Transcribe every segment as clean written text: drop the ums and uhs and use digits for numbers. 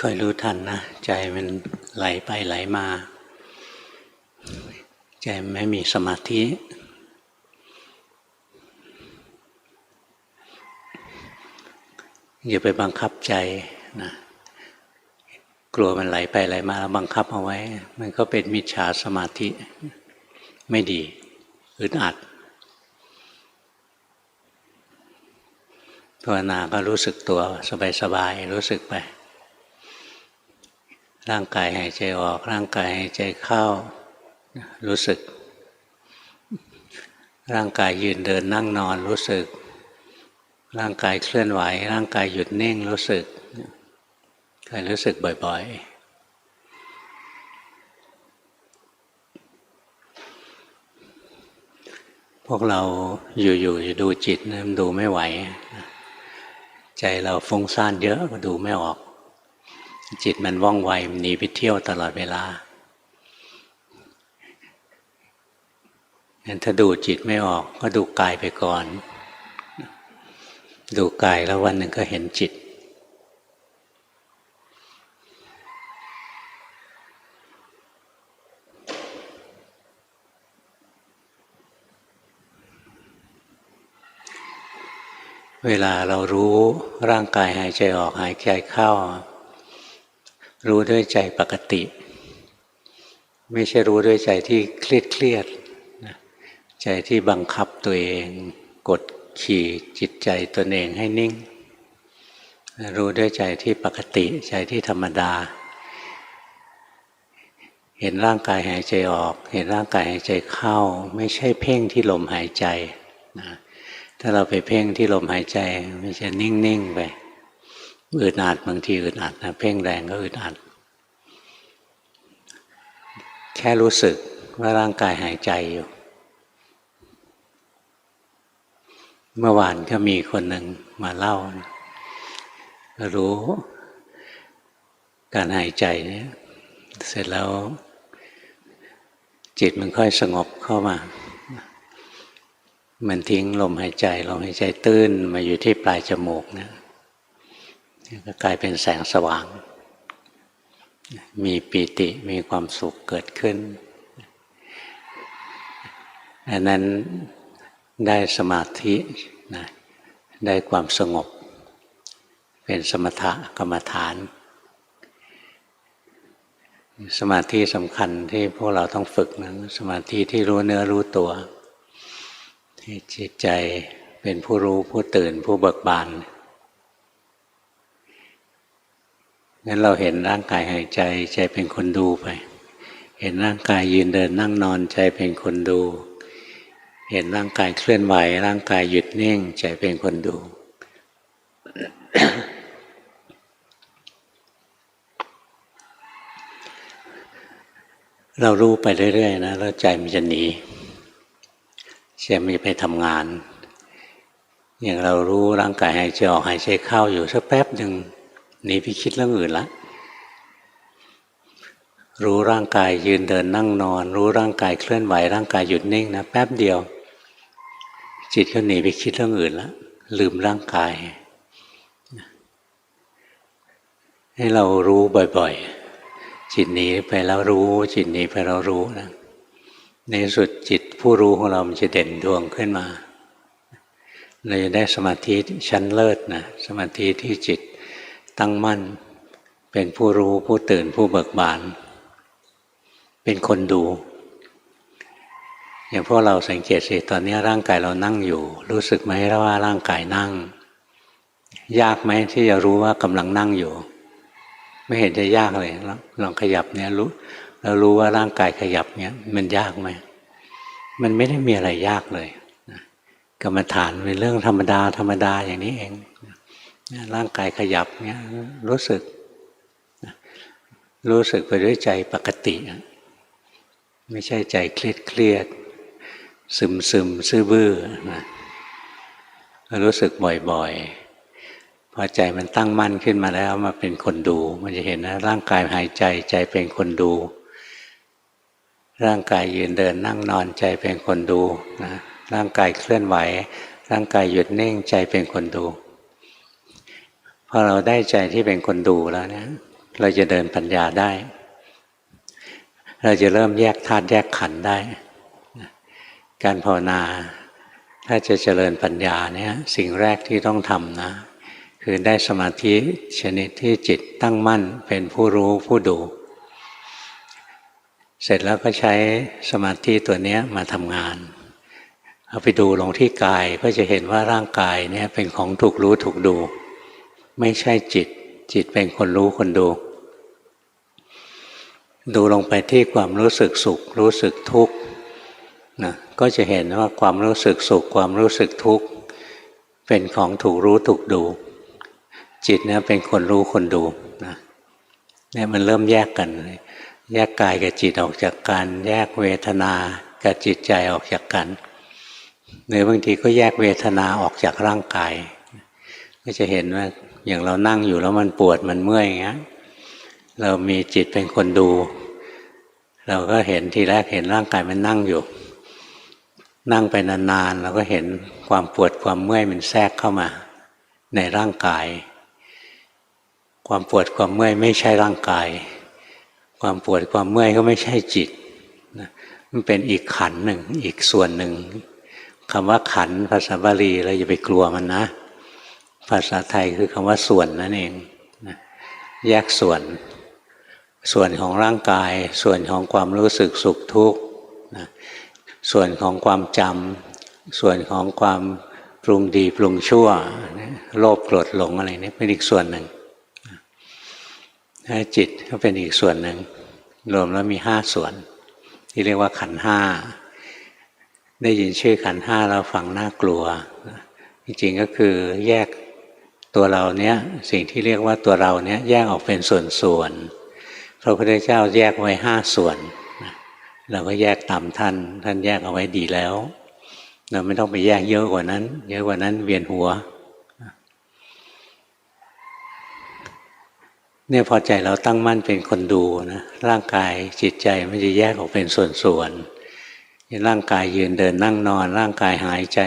อยรู้ทันนะใจมันไหลไปไหลมาใจไม่มีสมาธิอย่าไปบังคับใจนะกลัวมันไหลไปไหลมาแล้วบังคับเอาไว้มันก็เป็นมิจฉาสมาธิไม่ดีอึดอัดภาวนาก็รู้สึกตัวสบายๆรู้สึกไปร่างกายหายใจออกร่างกายหายใจเข้ารู้สึกร่างกายยืนเดินนั่งนอนรู้สึกร่างกายเคลื่อนไหวร่างกายหยุดนิ่งรู้สึกคอยรู้สึกบ่อยๆพวกเราอยู่ๆดูจิตนะมันดูไม่ไหวใจเราฟุ้งซ่านเยอะก็ดูไม่ออกจิตมันว่องไวมันหนีไปเที่ยวตลอดเวลางั้นถ้าดูจิตไม่ออกก็ดูกายไปก่อนดูกายแล้ววันหนึ่งก็เห็นจิตเวลาเรารู้ร่างกายหายใจออกหายใจเข้ารู้ด้วยใจปกติไม่ใช่รู้ด้วยใจที่เครียดใจที่บังคับตัวเองกดขี่จิตใจตนเองให้นิ่งรู้ด้วยใจที่ปกติใจที่ธรรมดาเห็นร่างกายหายใจออกเห็นร่างกายหายใจเข้าไม่ใช่เพ่งที่ลมหายใจนะถ้าเราไปเพ่งที่ลมหายใจมันจะนิ่งๆไปอึดอัดบางทีอึดอัดนะเพ่งแรงก็อึดอัดแค่รู้สึกว่าร่างกายหายใจอยู่เมื่อวานก็มีคนหนึ่งมาเล่ารู้การหายใจเนี่ยเสร็จแล้วจิตมันค่อยสงบเข้ามามันทิ้งลมหายใจลมหายใจตื้นมาอยู่ที่ปลายจมูกนะก็กลายเป็นแสงสว่างมีปีติมีความสุขเกิดขึ้นอันนั้นได้สมาธินะได้ความสงบเป็นสมถกรรมฐานสมาธิสำคัญที่พวกเราต้องฝึกนะสมาธิที่รู้เนื้อรู้ตัวที่จิตใจเป็นผู้รู้ผู้ตื่นผู้เบิกบานงั้นเราเห็นร่างกายหายใจใจเป็นคนดูไปเห็นร่างกายยืนเดินนั่งนอนใจเป็นคนดูเห็นร่างกายเคลื่อนไหวร่างกายหยุดนิ่งใจเป็นคนดู เรารู้ไปเรื่อยๆนะแล้วใจมันจะหนีใจมันจะไปทำงานอย่างเรารู้ร่างกายหายใจออกหายใจเข้าอยู่สักแป๊บหนึ่งหนีไปคิดเรื่องอื่นละรู้ร่างกายยืนเดินนั่งนอนรู้ร่างกายเคลื่อนไหวร่างกายหยุดนิ่งนะแป๊บเดียวจิตก็หนีไปคิดเรื่องอื่นละลืมร่างกายให้เรารู้บ่อยๆจิตหนีไปแล้วรู้จิตหนีไปแล้วรู้นะในสุดจิตผู้รู้ของเรามันจะเด่นดวงขึ้นมาเราจะได้สมาธิชั้นเลิศนะสมาธิที่จิตตั้งมั่นเป็นผู้รู้ผู้ตื่นผู้เบิกบานเป็นคนดูอย่างพวกเราสังเกตสิตอนนี้ร่างกายเรานั่งอยู่รู้สึกไหมว่าร่างกายนั่งยากไหมที่จะรู้ว่ากำลังนั่งอยู่ไม่เห็นจะยากเลยลองขยับเนี่ยรู้เรารู้ว่าร่างกายขยับเนี่ยมันยากไหมมันไม่ได้มีอะไรยากเลยกรรมฐานเป็นเรื่องธรรมดาอย่างนี้เองร่างกายขยับเนี่ยรู้สึกไปด้วยใจปกติไม่ใช่ใจเครียดซึมซื่อบื้อนะรู้สึกบ่อยๆพอใจมันตั้งมั่นขึ้นมาแล้วมาเป็นคนดูมันจะเห็นนะร่างกายหายใจใจเป็นคนดูร่างกายยืนเดินนั่งนอนใจเป็นคนดูนะร่างกายเคลื่อนไหวร่างกายหยุดนิ่งใจเป็นคนดูพอเราได้ใจที่เป็นคนดูแล้วเนี่ย เราจะเดินปัญญาได้เราจะเริ่มแยกธาตุแยกขันธ์ได้การภาวนาถ้าจะเจริญปัญญาเนี่ยสิ่งแรกที่ต้องทำนะคือได้สมาธิชนิดที่จิตตั้งมั่นเป็นผู้รู้ผู้ดูเสร็จแล้วก็ใช้สมาธิตัวนี้มาทำงานเอาไปดูลงที่กายก็จะเห็นว่าร่างกายเนี่ยเป็นของถูกรู้ถูกดูไม่ใช่จิตจิตเป็นคนรู้คนดูดูลงไปที่ความรู้สึกสุขรู้สึกทุกข์นะก็จะเห็นว่าความรู้สึกสุขความรู้สึกทุกข์เป็นของถูกรู้ถูกดูจิตเนี่ยเป็นคนรู้คนดูนะเนี่ยมันเริ่มแยกกันแยกกายกับจิตออกจากกันแยกเวทนากับจิตใจออกจากกันหรือบางทีก็แยกเวทนาออกจากร่างกายก็จะเห็นว่าอย่างเรานั่งอยู่แล้วมันปวดมันเมื่อยอย่างเงี้ยเรามีจิตเป็นคนดูเราก็เห็นทีแรกเห็นร่างกายมันนั่งอยู่นั่งไปนานๆเราก็เห็นความปวดความเมื่อยมันแทรกเข้ามาในร่างกายความปวดความเมื่อยไม่ใช่ร่างกายความปวดความเมื่อยก็ไม่ใช่จิตมันเป็นอีกขันธ์หนึ่งอีกส่วนหนึ่งคำว่าขันธ์ภาษาบาลีเราอย่าไปกลัวมันนะภาษาไทยคือคำว่าส่วนนั่นเองแยกส่วนของร่างกายส่วนของความรู้สึกสุขทุกข์ส่วนของความจำส่วนของความปรุงดีปรุงชั่วโลภโกรธหลงอะไรนี่เป็นอีกส่วนหนึ่งจิตก็เป็นอีกส่วนหนึ่งรวมแล้วมี5ส่วนที่เรียกว่าขันธ์ห้าได้ยินชื่อขันธ์ห้าแล้วฟังน่ากลัวจริงๆก็คือแยกตัวเราเนี้ยสิ่งที่เรียกว่าตัวเราเนี้ยแยกออกเป็นส่วนๆพระพุทธเจ้าแยกไว้5ส่วนเราก็แยกตามท่านแยกเอาไว้ดีแล้วเราไม่ต้องไปแยกเยอะกว่านั้นเยอะกว่านั้นเวียนหัวเนี่ยพอใจเราตั้งมั่นเป็นคนดูนะร่างกายจิตใจมันจะแยกออกเป็นส่วนๆร่างกายยืนเดินนั่งนอนร่างกายหายใจ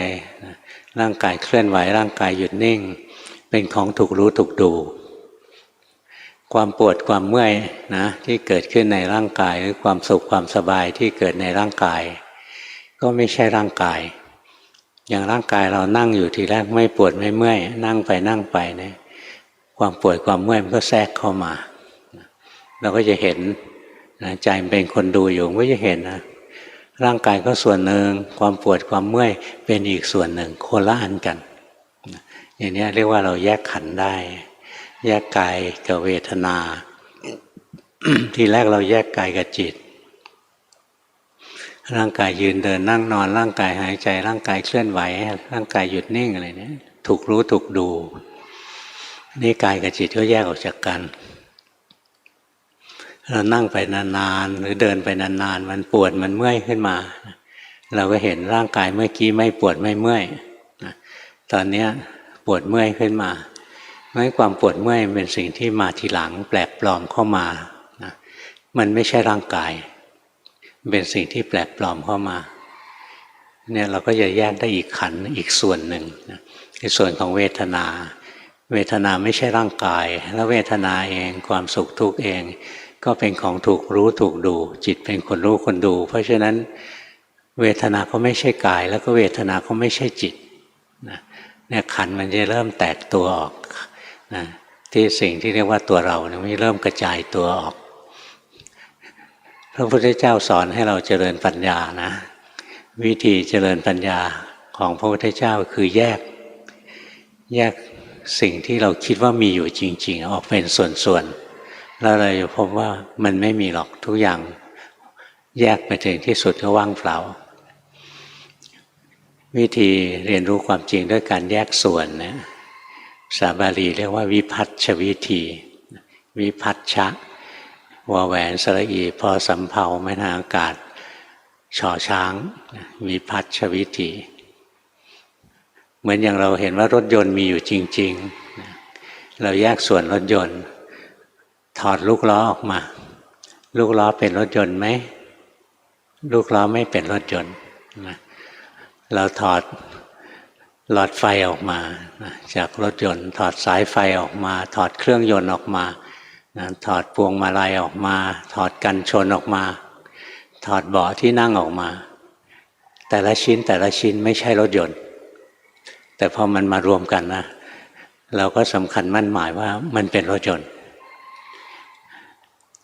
ร่างกายเคลื่อนไหวร่างกายหยุดนิ่งเป็นของถูกรู้ถูกดูความปวดความเมื่อยนะที่เกิดขึ้นในร่างกายหรือความสุขความสบายที่เกิดในร่างกายก็ไม่ใช่ร่างกายอย่างร่างกายเรานั่งอยู่ทีแรกไม่ปวดไม่เมื่อยนั่งไปเนี่ยความปวดความเมื่อยมันก็แทรกเข้ามาเราก็จะเห็นนะใจมันเป็นคนดูอยู่ก็จะเห็นนะร่างกายก็ส่วนหนึ่งความปวดความเมื่อยเป็นอีกส่วนหนึ่งคนละอันกันอย่างนี้เรียกว่าเราแยกขันธ์ได้แยกกายกับเวทนา ทีแรกเราแยกกายกับจิตร่างกายยืนเดินนั่งนอนร่างกายหายใจร่างกายเคลื่อนไหวร่างกายหยุดนิ่งอะไรเนี่ยถูกรู้ถูกดูนี่กายกับจิตก็แยกออกจากกันเรานั่งไปนานๆหรือเดินไปนานๆมันปวดมันเมื่อยขึ้นมาเราก็เห็นร่างกายเมื่อกี้ไม่ปวดไม่เมื่อยตอนนี้ปวดเมื่อยขึ้นมาเพราะความปวดเมื่อยเป็นสิ่งที่มาทีหลังแปลกปลอมเข้ามานะมันไม่ใช่ร่างกายเป็นสิ่งที่แปลกปลอมเข้ามาเนี่ยเราก็จะแยกได้อีกขันธ์อีกส่วนหนึ่งนะในส่วนของเวทนาเวทนาไม่ใช่ร่างกายแล้วเวทนาเองความสุขทุกข์เองก็เป็นของถูกรู้ถูกดูจิตเป็นคนรู้คนดูเพราะฉะนั้นเวทนาก็ไม่ใช่กายแล้วก็เวทนาก็ไม่ใช่จิตนะเนี่ยขันธ์มันจะเริ่มแตกตัวออกนะที่สิ่งที่เรียกว่าตัวเราเนี่ยมันเริ่มกระจายตัวออกพระพุทธเจ้าสอนให้เราเจริญปัญญานะวิธีเจริญปัญญาของพระพุทธเจ้าคือแยกสิ่งที่เราคิดว่ามีอยู่จริงๆออกเป็นส่วนๆแล้วเราจะพบว่ามันไม่มีหรอกทุกอย่างแยกไปถึงที่สุดก็ว่างเปล่าวิธีเรียนรู้ความจริงด้วยการแยกส่วนนะภาษาบาลีเรียกว่าวิพัชชวิธีวิพัชชะวแหวนสระอีพอสำเภาแม่นอากาศชอช้างวิพัชชวิธีเหมือนอย่างเราเห็นว่ารถยนต์มีอยู่จริงๆเราแยกส่วนรถยนต์ถอดลูกล้อออกมาลูกล้อเป็นรถยนต์ไหมลูกล้อไม่เป็นรถยนต์เราถอดหลอดไฟออกมาจากรถยนต์ถอดสายไฟออกมาถอดเครื่องยนต์ออกมา ถอดพวงมาลัยออกมาถอดกันชนออกมาถอดเบาะที่นั่งออกมาแต่ละชิ้นแต่ละชิ้นไม่ใช่รถยนต์แต่พอมันมารวมกันนะเราก็สำคัญมั่นหมายว่ามันเป็นรถยนต์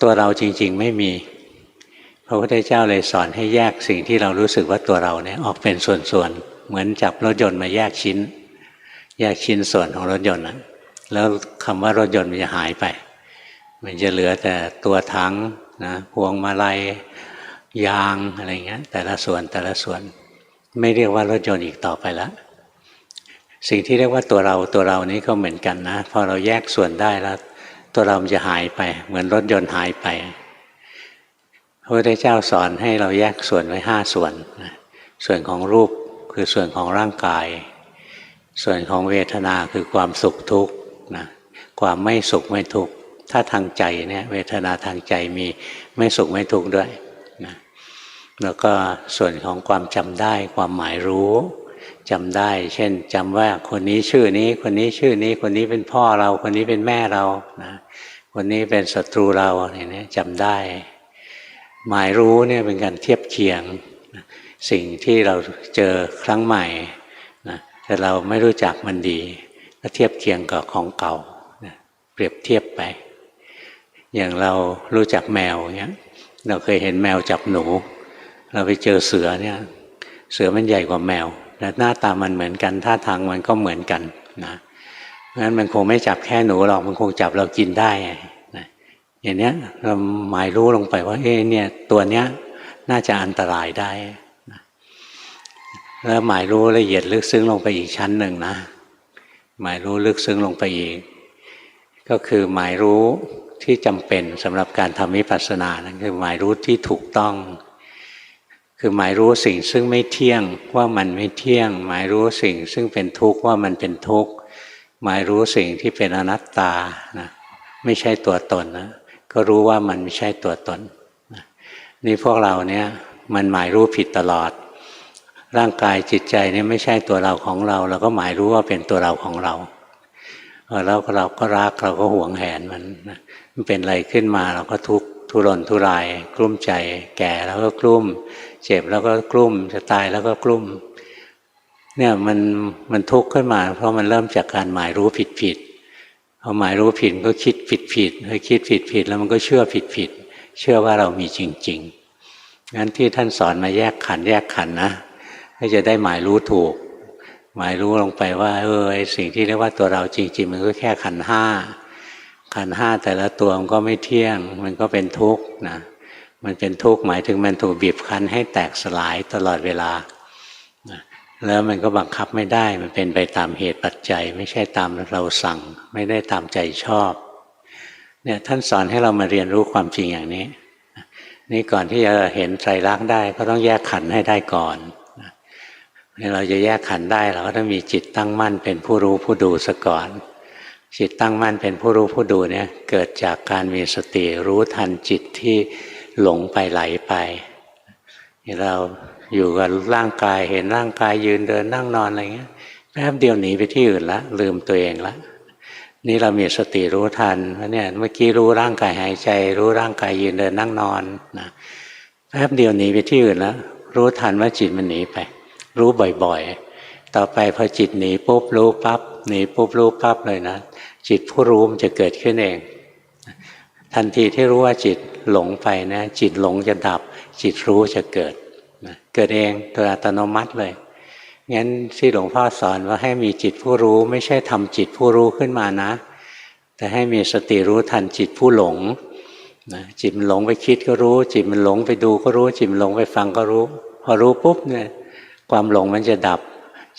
ตัวเราจริงๆไม่มีพระพุทธเจ้าเลยสอนให้แยกสิ่งที่เรารู้สึกว่าตัวเราเนี่ยออกเป็นส่วนๆเหมือนจับรถยนต์มาแยกชิ้นส่วนของรถยนต์นะแล้วคำว่ารถยนต์มันจะหายไปมันจะเหลือแต่ตัวถังนะพวงมาลัยยางอะไรเงี้ยแต่ละส่วนไม่เรียกว่ารถยนต์อีกต่อไปแล้วสิ่งที่เรียกว่าตัวเรานี้ก็เหมือนกันนะพอเราแยกส่วนได้แล้วตัวเรามันจะหายไปเหมือนรถยนต์หายไปพระพุทธเจ้าสอนให้เราแยกส่วนไว้5ส่วนส่วนของรูปคือส่วนของร่างกายส่วนของเวทนาคือความสุขทุกข์นะความไม่สุขไม่ทุกข์ถ้าทางใจเนี่ยเวทนาทางใจมีไม่สุขไม่ทุกข์ด้วยนะแล้วก็ส่วนของความจำได้ความหมายรู้จำได้เช่นจำว่าคนนี้ชื่อนี้คนนี้ชื่อนี้คนนี้เป็นพ่อเราคนนี้เป็นแม่เรานะคนนี้เป็นศัตรูเราอย่างนี้จำได้หมายรู้เนี่ยเป็นการเทียบเคียงสิ่งที่เราเจอครั้งใหม่นะแต่เราไม่รู้จักมันดีก็เทียบเคียงกับของเก่านะเปรียบเทียบไปอย่างเรารู้จักแมวเงี้ยเราเคยเห็นแมวจับหนูเราไปเจอเสือเนี่ยเสือมันใหญ่กว่าแมวแต่หน้าตามันเหมือนกันท่าทางมันก็เหมือนกันนะงั้นมันคงไม่จับแค่หนูหรอกมันคงจับเรากินได้นะอย่างเนี้ยเราหมายรู้ลงไปว่าเนี่ยตัวเนี้ยน่าจะอันตรายได้นะแล้วหมายรู้ละเอียดลึกซึ้งลงไปอีกชั้นหนึ่งนะหมายรู้ลึกซึ้งลงไปอีกก็คือหมายรู้ที่จำเป็นสำหรับการทำวิปัสสนานั่นคือหมายรู้ที่ถูกต้องคือหมายรู้สิ่งซึ่งไม่เที่ยงว่ามันไม่เที่ยงหมายรู้สิ่งซึ่งเป็นทุกข์ว่ามันเป็นทุกข์หมายรู้สิ่งที่เป็นอนัตตานะไม่ใช่ตัวตนนะก็รู้ว่ามันไม่ใช่ตัวตนนะนี่พวกเราเนี่ยมันหมายรู้ผิดตลอดร่างกายจิตใจนี่ไม่ใช่ตัวเราของเราเราก็หมายรู้ว่าเป็นตัวเราของเราแล้วเราก็รักเราก็หวงแหนมันเป็นอะไรขึ้นมาเราก็ทุกข์ทุรนทุรายกลุ้มใจแก่แล้วก็กลุ้มเจ็บแล้วก็กลุ้มจะตายแล้วก็กลุ้มเนี่ยมันทุกข์ขึ้นมาเพราะมันเริ่มจากการหมายรู้ผิดพอหมายรู้ผิดก็คิดผิดพอคิดผิดแล้วมันก็เชื่อผิดเชื่อว่าเรามีจริงๆงั้นที่ท่านสอนมาแยกขันธ์นะให้จะได้หมายรู้ถูกหมายรู้ลงไปว่าสิ่งที่เรียกว่าตัวเราจริงๆมันก็แค่ขันธ์ห้าแต่ละตัวมันก็ไม่เที่ยงมันก็เป็นทุกข์นะมันเป็นทุกข์หมายถึงมันถูกบีบคั้นให้แตกสลายตลอดเวลานะแล้วมันก็บังคับไม่ได้มันเป็นไปตามเหตุปัจจัยไม่ใช่ตามเราสั่งไม่ได้ตามใจชอบเนี่ยท่านสอนให้เรามาเรียนรู้ความจริงอย่างนี้นี่ก่อนที่จะเห็นไตรลักษณ์ได้ก็ต้องแยกขันธ์ให้ได้ก่อนเราจะแยกขันธ์ได้เราก็ต้องมีจิตตั้งมั่นเป็นผู้รู้ผู้ดูซะก่อนจิตตั้งมั่นเป็นผู้รู้ผู้ดูเนี่ยเกิดจากการมีสติรู้ทันจิตที่หลงไปไหลไปเราอยู่กับร่างกายเห็นร่างกายยืนเดินนั่งนอนอะไรเงี้ยแป๊บเดียวหนีไปที่อื่นละลืมตัวเองละนี่เรามีสติรู้ทันว่าเนี่ยเมื่อกี้รู้ร่างกายหายใจรู้ร่างกายยืนเดินนั่งนอนนะแป๊บเดียวหนีไปที่อื่นแล้วรู้ทันว่าจิตมันหนีไปรู้บ่อยๆต่อไปพอจิตหนีปุ๊บรู้ปั๊บหนีปุ๊บรู้ปั๊บเลยนะจิตผู้รู้มันจะเกิดขึ้นเองทันทีที่รู้ว่าจิตหลงไปนะจิตหลงจะดับจิตรู้จะเกิดเกิดเองโดยอัตโนมัติเลยงั้นที่หลวงพ่อสอนว่าให้มีจิตผู้รู้ไม่ใช่ทำจิตผู้รู้ขึ้นมานะแต่ให้มีสติรู้ทันจิตผู้หลงจิตมันหลงไปคิดก็รู้จิตมันหลงไปดูก็รู้จิตมันหลงไปฟังก็รู้พอรู้ปุ๊บเนี่ยความหลงมันจะดับ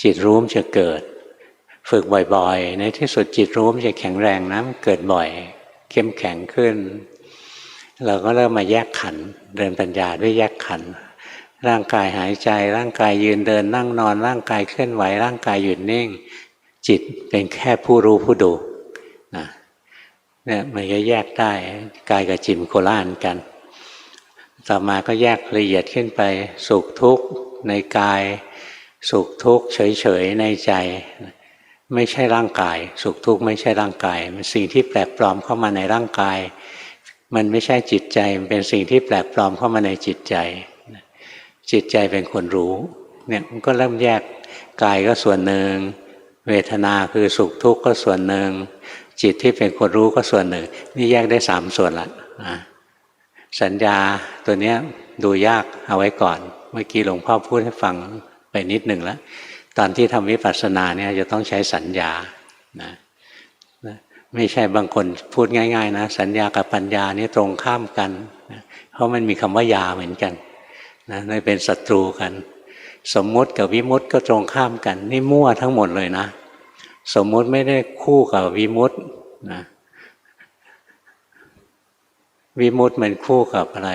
จิตรู้มันจะเกิดฝึกบ่อยๆในที่สุดจิตรู้มันจะแข็งแรงนะมันเกิดบ่อยเข้มแข็งขึ้นเราก็เริ่มมาแยกขันธ์เดินปัญญาด้วยแยกขันธ์ร่างกายหายใจร่างกายยืนเดินนั่งนอนร่างกายเคลื่อนไหวร่างกายหยุดนิ่งจิตเป็นแค่ผู้รู้ผู้ดูนะเนี่ยมันก็แยกได้กายกับจิตโคละอันกันต่อมาก็แยกละเอียดขึ้นไปสุขทุกข์ในกายสุขทุกข์เฉยๆในใจ ไม่ใช่ร่างกายสุขทุกข์ไม่ใช่ร่างกายมันสิ่งที่แปลกปลอมเข้ามาในร่างกายมันไม่ใช่จิตใจมันเป็นสิ่งที่แปลกปลอมเข้ามาในจิตใจจิตใจเป็นคนรู้เนี่ยมันก็เริ่มแยกกายก็ส่วนหนึ่งเวทนาคือสุขทุกข์ก็ส่วนหนึ่งจิตที่เป็นคนรู้ก็ส่วนหนึ่งนี่แยกได้3ส่วนละสัญญาตัวเนี้ยดูยากเอาไว้ก่อนเมื่อกี้หลวงพ่อพูดให้ฟังไปนิดหนึ่งแล้วตอนที่ทำวิปัสสนาเนี่ยจะต้องใช้สัญญานะไม่ใช่บางคนพูดง่ายๆนะสัญญากับปัญญานี่ตรงข้ามกันนะเพราะมันมีคำว่ายาเหมือนกันนะไม่เป็นศัตรูกันสมมุติกับวิมุตติก็ตรงข้ามกันนี่มั่วทั้งหมดเลยนะสมมุติไม่ได้คู่กับวิมุตตินะวิมุตติมันคู่กับอะไร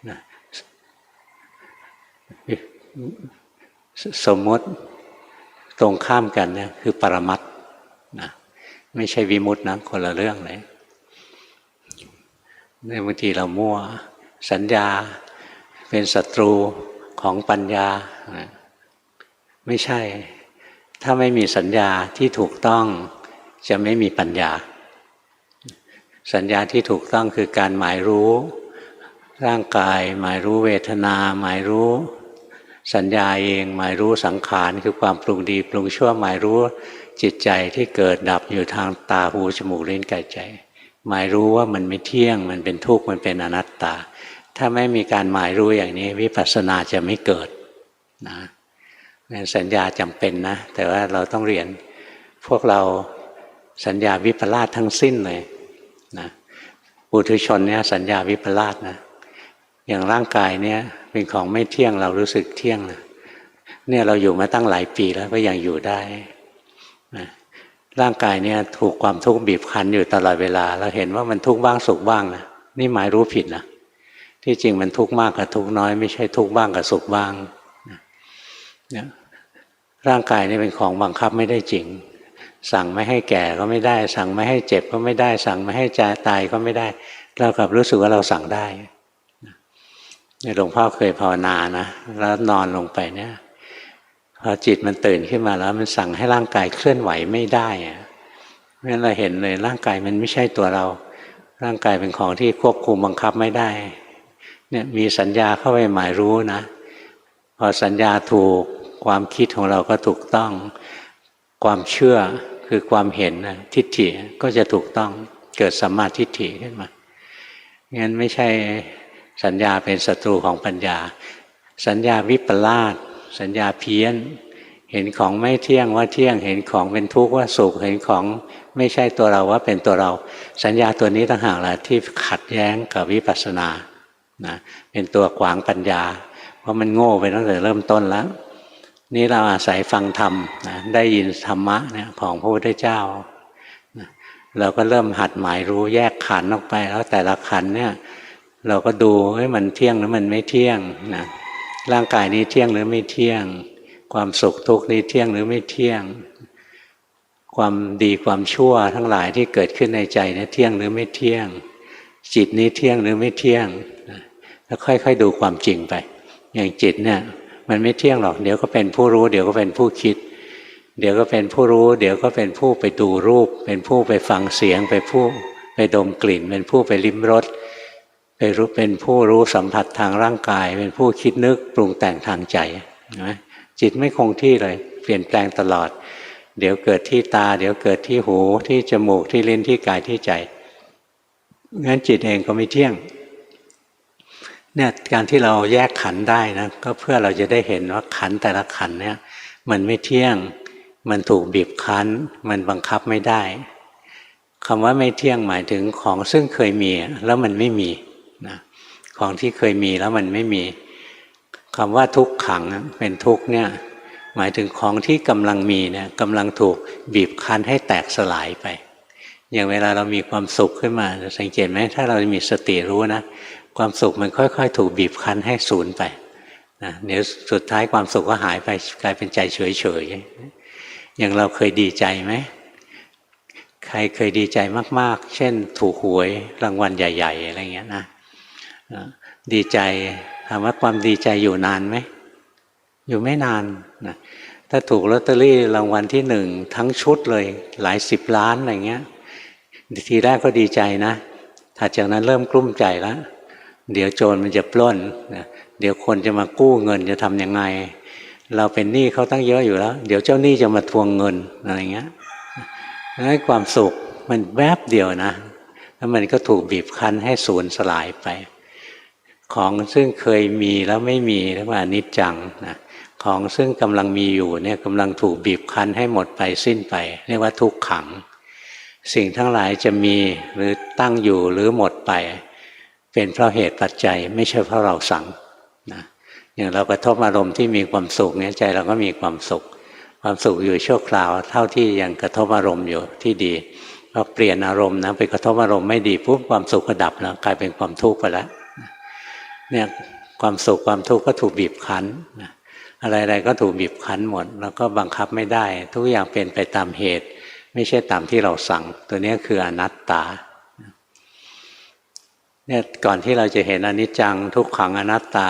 นะสมมุติตรงข้ามกันเนี่ยคือปรมัตถ์นะไม่ใช่วิมุตตินะคนละเรื่องเลยในบางทีเรามั่วสัญญาเป็นศัตรูของปัญญาไม่ใช่ถ้าไม่มีสัญญาที่ถูกต้องจะไม่มีปัญญาสัญญาที่ถูกต้องคือการหมายรู้ร่างกายหมายรู้เวทนาหมายรู้สัญญาเองหมายรู้สังขารคือความปรุงดีปรุงชั่วหมายรู้จิตใจที่เกิดดับอยู่ทางตาหูจมูกลิ้นกายใจหมายรู้ว่ามันไม่เที่ยงมันเป็นทุกข์มันเป็นอนัตตาถ้าไม่มีการหมายรู้อย่างนี้วิปัสสนาจะไม่เกิดนะสัญญาจำเป็นนะแต่ว่าเราต้องเรียนพวกเราสัญญาวิปลาสทั้งสิ้นเลยนะปุถุชนเนี่ยสัญญาวิปลาสนะอย่างร่างกายเนี่ยเป็นของไม่เที่ยงเรารู้สึกเที่ยงนะเนี่ยเราอยู่มาตั้งหลายปีแล้วก็ยังอยู่ได้นะร่างกายเนี่ยถูกความทุกข์บีบคั้นอยู่ตลอดเวลาเราเห็นว่ามันทุกข์บ้างสุขบ้างนะนี่หมายรู้ผิดนะที่จริงมันทุกข์มากกับทุกข์น้อยไม่ใช่ทุกข์บ้างกับสุขบ้างเนี่ยร่างกายนี่เป็นของบังคับไม่ได้จริงสั่งไม่ให้แก่ก็ไม่ได้สั่งไม่ให้เจ็บก็ไม่ได้สั่งไม่ให้ตายก็ไม่ได้เรากลับรู้สึกว่าเราสั่งได้หลวงพ่อเคยภาวนานะแล้วนอนลงไปเนี่ยพอจิตมันตื่นขึ้นมาแล้วมันสั่งให้ร่างกายเคลื่อนไหวไม่ได้เพราะฉะนั้นเราเห็นเลยร่างกายมันไม่ใช่ตัวเราร่างกายเป็นของที่ควบคุมบังคับไม่ได้เนี่ยมีสัญญาเข้าไปหมายรู้นะพอสัญญาถูกความคิดของเราก็ถูกต้องความเชื่อคือความเห็นทิฏฐิก็จะถูกต้องเกิดสัมมาทิฏฐิขึ้นมางั้นไม่ใช่สัญญาเป็นศัตรูของปัญญาสัญญาวิปลาสสัญญาเพี้ยนเห็นของไม่เที่ยงว่าเที่ยงเห็นของเป็นทุกข์ว่าสุขเห็นของไม่ใช่ตัวเราว่าเป็นตัวเราสัญญาตัวนี้ต่างหากแหละที่ขัดแย้งกับวิปัสสนานะเป็นตัวขวางปัญญาเพราะมันโง่ไปตั้งแต่เริ่มต้นแล้วนี่เราอาศัยฟังธรรมนะได้ยินธรรมะเนี่ยของพระพุทธเจ้านะเราก็เริ่มหัดหมายรู้แยกขันธ์ออกไปแล้วแต่ละขันธ์เนี่ยเราก็ดูว่ามันเที่ยงหรือมันไม่เที่ยงนะร่างกายนี้เที่ยงหรือไม่เที่ยงความสุขทุกข์นี้เที่ยงหรือไม่เที่ยงความดีความชั่วทั้งหลายที่เกิดขึ้นในใจนี้เที่ยงหรือไม่เที่ยงจิตนี้เที่ยงหรือไม่เที่ยงแล้วค่อยๆดูความจริงไปอย่างจิตเนี่ยมันไม่เที่ยงหรอกเดี๋ยวก็เป็นผู้รู้เดี๋ยวก็เป็นผู้คิดเดี๋ยวก็เป็นผู้รู้เดี๋ยวก็เป็นผู้ไปดูรูปเป็นผู้ไปฟังเสียงเป็นผู้ไปดมกลิ่นเป็นผู้ไปลิ้มรสเป็นผู้รู้สัมผัสทางร่างกายเป็นผู้คิดนึกปรุงแต่งทางใจนะจิตไม่คงที่เลยเปลี่ยนแปลงตลอดเดี๋ยวเกิดที่ตาเดี๋ยวเกิดที่หูที่จมูกที่ลิ้นที่กายที่ใจงั้นจิตเองก็ไม่เที่ยงเนี่ยการที่เราแยกขันธ์ได้นะก็เพื่อเราจะได้เห็นว่าขันธ์แต่ละขันธ์เนี่ยมันไม่เที่ยงมันถูกบีบคั้นมันบังคับไม่ได้คำว่าไม่เที่ยงหมายถึงของซึ่งเคยมีแล้วมันไม่มีนะของที่เคยมีแล้วมันไม่มีคำว่าทุกขังเป็นทุกข์เนี่ยหมายถึงของที่กำลังมีเนี่ยกำลังถูกบีบคั้นให้แตกสลายไปอย่างเวลาเรามีความสุขขึ้นมาสังเกตไหมถ้าเรามีสติรู้นะความสุขมันค่อยๆถูกบีบคั้นให้สูญไปนะเดี๋ยวสุดท้ายความสุขก็หายไปกลายเป็นใจเฉยๆอย่างเราเคยดีใจไหมใครเคยดีใจมากๆเช่นถูกหวยรางวัลใหญ่ๆอะไรเงี้ยนะดีใจถามว่าความดีใจอยู่นานไหมอยู่ไม่นานนะ ถ้าถูกลอตเตอรี่รางวัลที่หนึ่งทั้งชุดเลยหลายสิบล้านอะไรเงี้ยทีแรกก็ดีใจนะถัดจากนั้นเริ่มกลุ้มใจแล้วเดี๋ยวโจรมันจะปล้นเดี๋ยวคนจะมากู้เงินจะทำยังไงเราเป็นหนี้เขาตั้งเยอะอยู่แล้วเดี๋ยวเจ้าหนี้จะมาทวงเงินอะไรเงี้ยให้ความสุขมันแวบเดียวนะแล้วมันก็ถูกบีบคั้นให้สูญสลายไปของซึ่งเคยมีแล้วไม่มีเรียกว่าอนิจจังนะของซึ่งกำลังมีอยู่เนี่ยกำลังถูกบีบคั้นให้หมดไปสิ้นไปเรียกว่าทุกขังสิ่งทั้งหลายจะมีหรือตั้งอยู่หรือหมดไปเป็นเพราะเหตุปัจจัยไม่ใช่เพราะเราสั่งนะอย่างเรากระทบอารมณ์ที่มีความสุขเนี่ยใจเราก็มีความสุขความสุขอยู่ชั่วคราวเท่าที่ยังกระทบอารมณ์อยู่ที่ดีพอเปลี่ยนอารมณ์นะไปกระทบอารมณ์ไม่ดีปุ๊บความสุขก็ดับแล้วกลายเป็นความทุกข์ไปแล้วเนี่ยความสุขความทุกข์ก็ถูกบีบคั้นนะอะไรๆก็ถูกบีบคั้นหมดแล้วก็บังคับไม่ได้ทุกอย่างเป็นไปตามเหตุไม่ใช่ตามที่เราสั่งตัวนี้คืออนัตตาเนี่ยก่อนที่เราจะเห็นอนิจจังทุกขังอนัตตา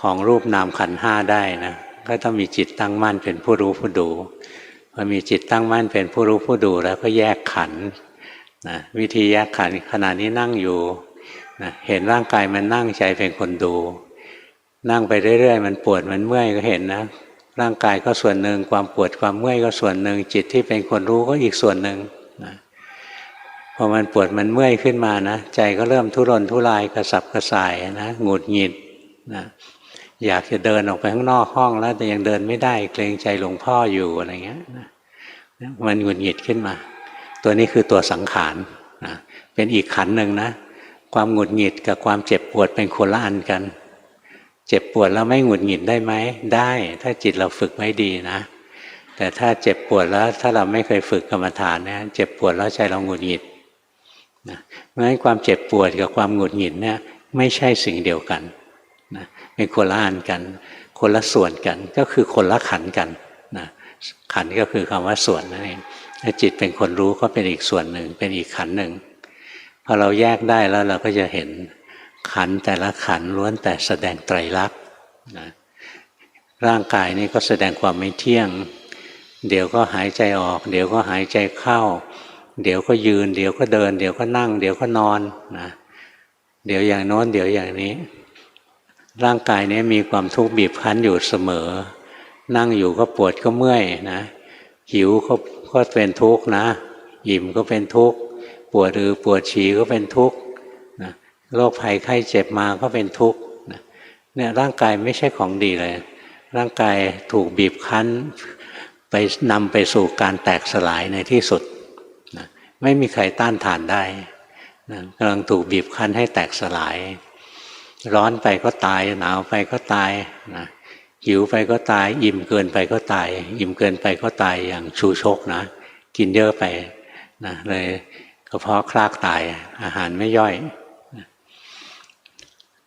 ของรูปนามขันธ์ห้าได้นะก็ต้องมีจิตตั้งมั่นเป็นผู้รู้ผู้ดูพอมีจิตตั้งมั่นเป็นผู้รู้ผู้ดูแล้วก็แยกขันธ์นะวิธีแยกขันธ์ขณะนี้นั่งอยู่นะเห็นร่างกายมันนั่งใจเป็นคนดูนั่งไปเรื่อยๆมันปวดมันเมื่อยก็เห็นนะร่างกายก็ส่วนหนึ่งความปวดความเมื่อยก็ส่วนหนึ่งจิตที่เป็นคนรู้ก็อีกส่วนหนึ่งนะพอมันปวดมันเมื่อยขึ้นมานะใจก็เริ่มทุรนทุรายกระสับกระส่ายนะหงุดหงิดนะอยากจะเดินออกไปข้างนอกห้องแล้วแต่ยังเดินไม่ได้เกรงใจหลวงพ่ออยู่อะไรเงี้ยนะมันหงุดหงิดขึ้นมาตัวนี้คือตัวสังขารนะเป็นอีกขันธ์หนึ่งนะความหงุดหงิดกับความเจ็บปวดเป็นคนละอันกันเจ็บปวดแล้วไม่หงุดหงิดได้ไหมได้ถ้าจิตเราฝึกไว้ดีนะแต่ถ้าเจ็บปวดแล้วถ้าเราไม่เคยฝึกกรรมฐานเนี่ยเจ็บปวดแล้วใจเราหงุดหงิดนะเพราะฉะนั้นความเจ็บปวดกับความหงุดหงิดเนี่ยไม่ใช่สิ่งเดียวกันนะเป็นคนละอันกันคนละส่วนกันก็คือคนละขันธ์กันนะขันธ์ก็คือคำว่าส่วนนั่นเองถ้าจิตเป็นคนรู้ก็เป็นอีกส่วนหนึ่งเป็นอีกขันธ์หนึ่งพอเราแยกได้แล้วเราก็จะเห็นขันธ์แต่ละขันธ์ล้วนแต่แสดงไตรลักษณ์นะร่างกายนี้ก็แสดงความไม่เที่ยงเดี๋ยวก็หายใจออกเดี๋ยวก็หายใจเข้าเดี๋ยวก็ยืนเดี๋ยวก็เดินเดี๋ยวก็นั่งเดี๋ยวก็นอนนะเดี๋ยวอย่างโน้นเดี๋ยวอย่างนี้ร่างกายนี้มีความทุกข์บีบคั้นอยู่เสมอนั่งอยู่ก็ปวดก็เมื่อยนะหิวก็เป็นทุกข์นะอิ่มก็เป็นทุกข์ปวดหรือปวดฉี่ก็เป็นทุกข์นะโรคภัยไข้เจ็บมาก็เป็นทุกข์นะเนี่ยร่างกายไม่ใช่ของดีเลยร่างกายถูกบีบคั้นไปนำไปสู่การแตกสลายในที่สุดนะไม่มีใครต้านทานได้นะกำลังถูกบีบคั้นให้แตกสลายร้อนไปก็ตายหนาวไปก็ตายนะหิวไปก็ตายอิ่มเกินไปก็ตายอิ่มเกินไปก็ตายอย่างชูชกนะกินเยอะไปนะเลยกระเพาะคลากตายอาหารไม่ย่อย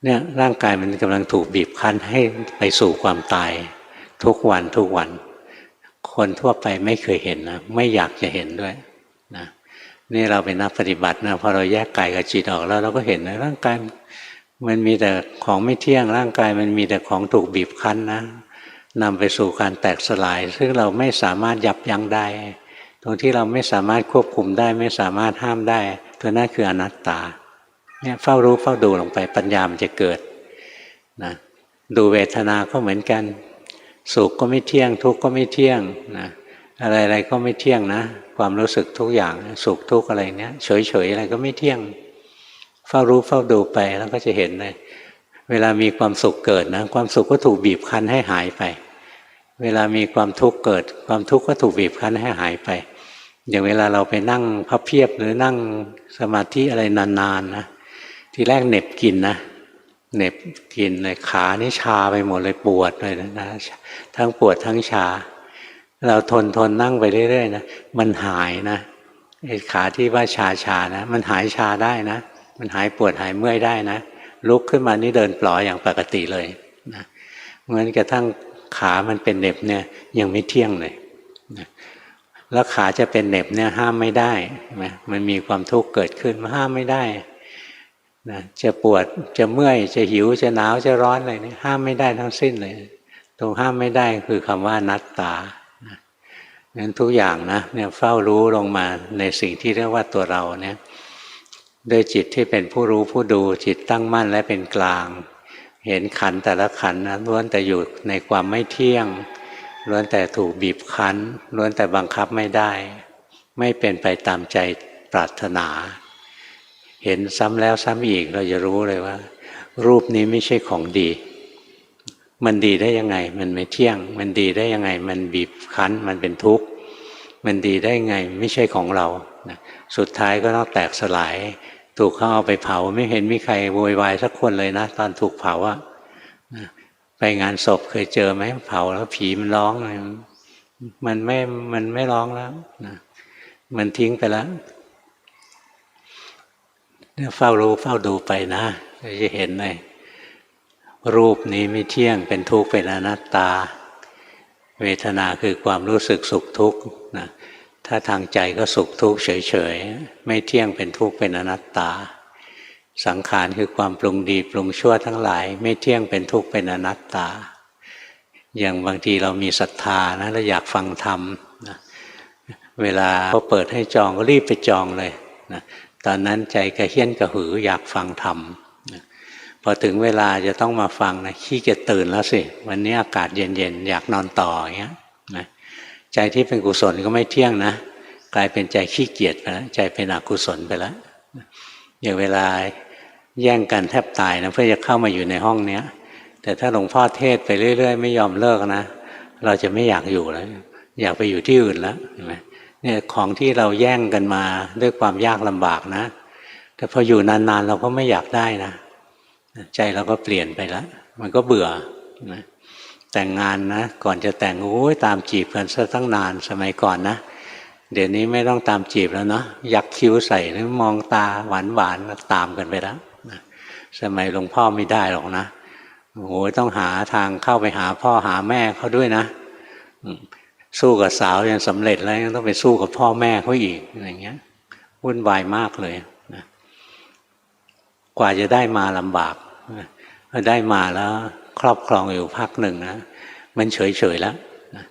เนี่ยร่างกายมันกำลังถูกบีบคั้นให้ไปสู่ความตายทุกวันทุกวันคนทั่วไปไม่เคยเห็นนะไม่อยากจะเห็นด้วยนะนี่เราเป็นนักปฏิบัตินะพอเราแยกกายกับจิตออกแล้วเราก็เห็นนะร่างกายมันมีแต่ของไม่เที่ยงร่างกายมันมีแต่ของถูกบีบคั้นนะนำไปสู่การแตกสลายซึ่งเราไม่สามารถยับยั้งได้ตรงที่เราไม่สามารถควบคุมได้ไม่สามารถห้ามได้ตัวนั้นคืออนัตตาเนี่ยเฝ้ารู้เฝ้าดูลงไปปัญญามันจะเกิดนะดูเวทนาก็เหมือนกันสุขก็ไม่เที่ยงทุกข์ก็ไม่เที่ยงนะอะไรๆก็ไม่เที่ยงนะความรู้สึกทุกอย่างสุขทุกข์อะไรเนี้ยเฉยๆอะไรก็ไม่เที่ยงเฝ้ารู้เฝ้าดูไปแล้วก็จะเห็นเลยเวลามีความสุขเกิดนะความสุขก็ถูกบีบคั้นให้หายไปเวลามีความทุกข์เกิดความทุกข์ก็ถูกบีบคั้นให้หายไปอย่างเวลาเราไปนั่งพับเพียบหรือนั่งสมาธิอะไรนานๆนะทีแรกเหน็บกินนะเหน็บกินเลยขานี่ชาไปหมดเลยปวดเลยนะทั้งปวดทั้งชาเราทนนั่งไปเรื่อยๆนะมันหายนะไอ้ขาที่ว่าชานะมันหายชาได้นะมันหายปวดหายเมื่อยได้นะลุกขึ้นมานี่เดินปล่อยอย่างปกติเลยนะเหมือนกระทั่งขามันเป็นเหน็บเนี่ยยังไม่เที่ยงเลยนะแล้วขาจะเป็นเหน็บเนี่ยห้ามไม่ได้มันมีความทุกข์เกิดขึ้นห้ามไม่ได้นะจะปวดจะเมื่อยจะหิวจะหนาวจะร้อนอะไรนี่ห้ามไม่ได้ทั้งสิ้นเลย ตรงห้ามไม่ได้คือคำว่าอนัตตางั้นทุกอย่างนะเนี่ยเฝ้ารู้ลงมาในสิ่งที่เรียกว่าตัวเราเนี่ยด้วยจิตที่เป็นผู้รู้ผู้ดูจิตตั้งมั่นและเป็นกลางเห็นขันธ์แต่ละขันธ์นะล้วนแต่อยู่ในความไม่เที่ยงล้วนแต่ถูกบีบคั้นล้วนแต่บังคับไม่ได้ไม่เป็นไปตามใจปรารถนาเห็นซ้ำแล้วซ้ำอีกเราจะรู้เลยว่ารูปนี้ไม่ใช่ของดีมันดีได้ยังไงมันไม่เที่ยงมันดีได้ยังไงมันบีบคั้นมันเป็นทุกข์มันดีได้ยังไงไม่ใช่ของเราสุดท้ายก็ต้องแตกสลายถูกเขาเอาไปเผาไม่เห็นมีใครโวยวายสักคนเลยนะตอนถูกเผาอะไปงานศพเคยเจอไหมเผาแล้วผีมันร้องมันไม่ร้องแล้วนะมันทิ้งไปแล้วเนี่ยเฝ้ารู้เฝ้าดูไปนะจะเห็นเลยรูปนี้ไม่เที่ยงเป็นทุกข์เป็นอนัตตาเวทนาคือความรู้สึกสุขทุกข์นะถ้าทางใจก็สุขทุกข์เฉยๆไม่เที่ยงเป็นทุกข์เป็นอนัตตาสังขารคือความปรุงดีปรุงชั่วทั้งหลายไม่เที่ยงเป็นทุกข์เป็นอนัตตาอย่างบางทีเรามีศรัทธานะเราอยากฟังธรรมนะเวลาเขาเปิดให้จองก็รีบไปจองเลยนะตอนนั้นใจกระเฮี้ยนกระหืออยากฟังธรรมนะพอถึงเวลาจะต้องมาฟังนะขี้เกียจตื่นแล้วสิวันนี้อากาศเย็นๆอยากนอนต่ออย่างเงี้ยนะใจที่เป็นกุศลก็ไม่เที่ยงนะกลายเป็นใจขี้เกียจไปแล้วใจเป็นอกุศลไปแล้วอย่างเวลาแย่งกันแทบตายนะเพื่อจะเข้ามาอยู่ในห้องเนี้ยแต่ถ้าหลวงพ่อเทศไปเรื่อยๆไม่ยอมเลิกนะเราจะไม่อยากอยู่แล้วอยากไปอยู่ที่อื่นแล้วเห็นไหมเนี่ยของที่เราแย่งกันมาด้วยความยากลำบากนะแต่พออยู่นานๆเราก็ไม่อยากได้นะใจเราก็เปลี่ยนไปแล้วมันก็เบื่อนะแต่งงานนะก่อนจะแต่งโอ้ยตามจีบกันซะตั้งนานสมัยก่อนนะเดี๋ยวนี้ไม่ต้องตามจีบแล้วเนาะยักคิ้วใส่แล้วมองตาหวานๆตามกันไปแล้วนะสมัยหลวงพ่อไม่ได้หรอกนะโอ้โหต้องหาทางเข้าไปหาพ่อหาแม่เขาด้วยนะสู้กับสาวยังสำเร็จแล้วยังต้องไปสู้กับพ่อแม่เขาอีกอย่างเงี้ยวุ่นวายมากเลยนะกว่าจะได้มาลำบากพอได้มาแล้วครอบครองอยู่พักหนึ่งนะมันเฉยๆแล้วนะ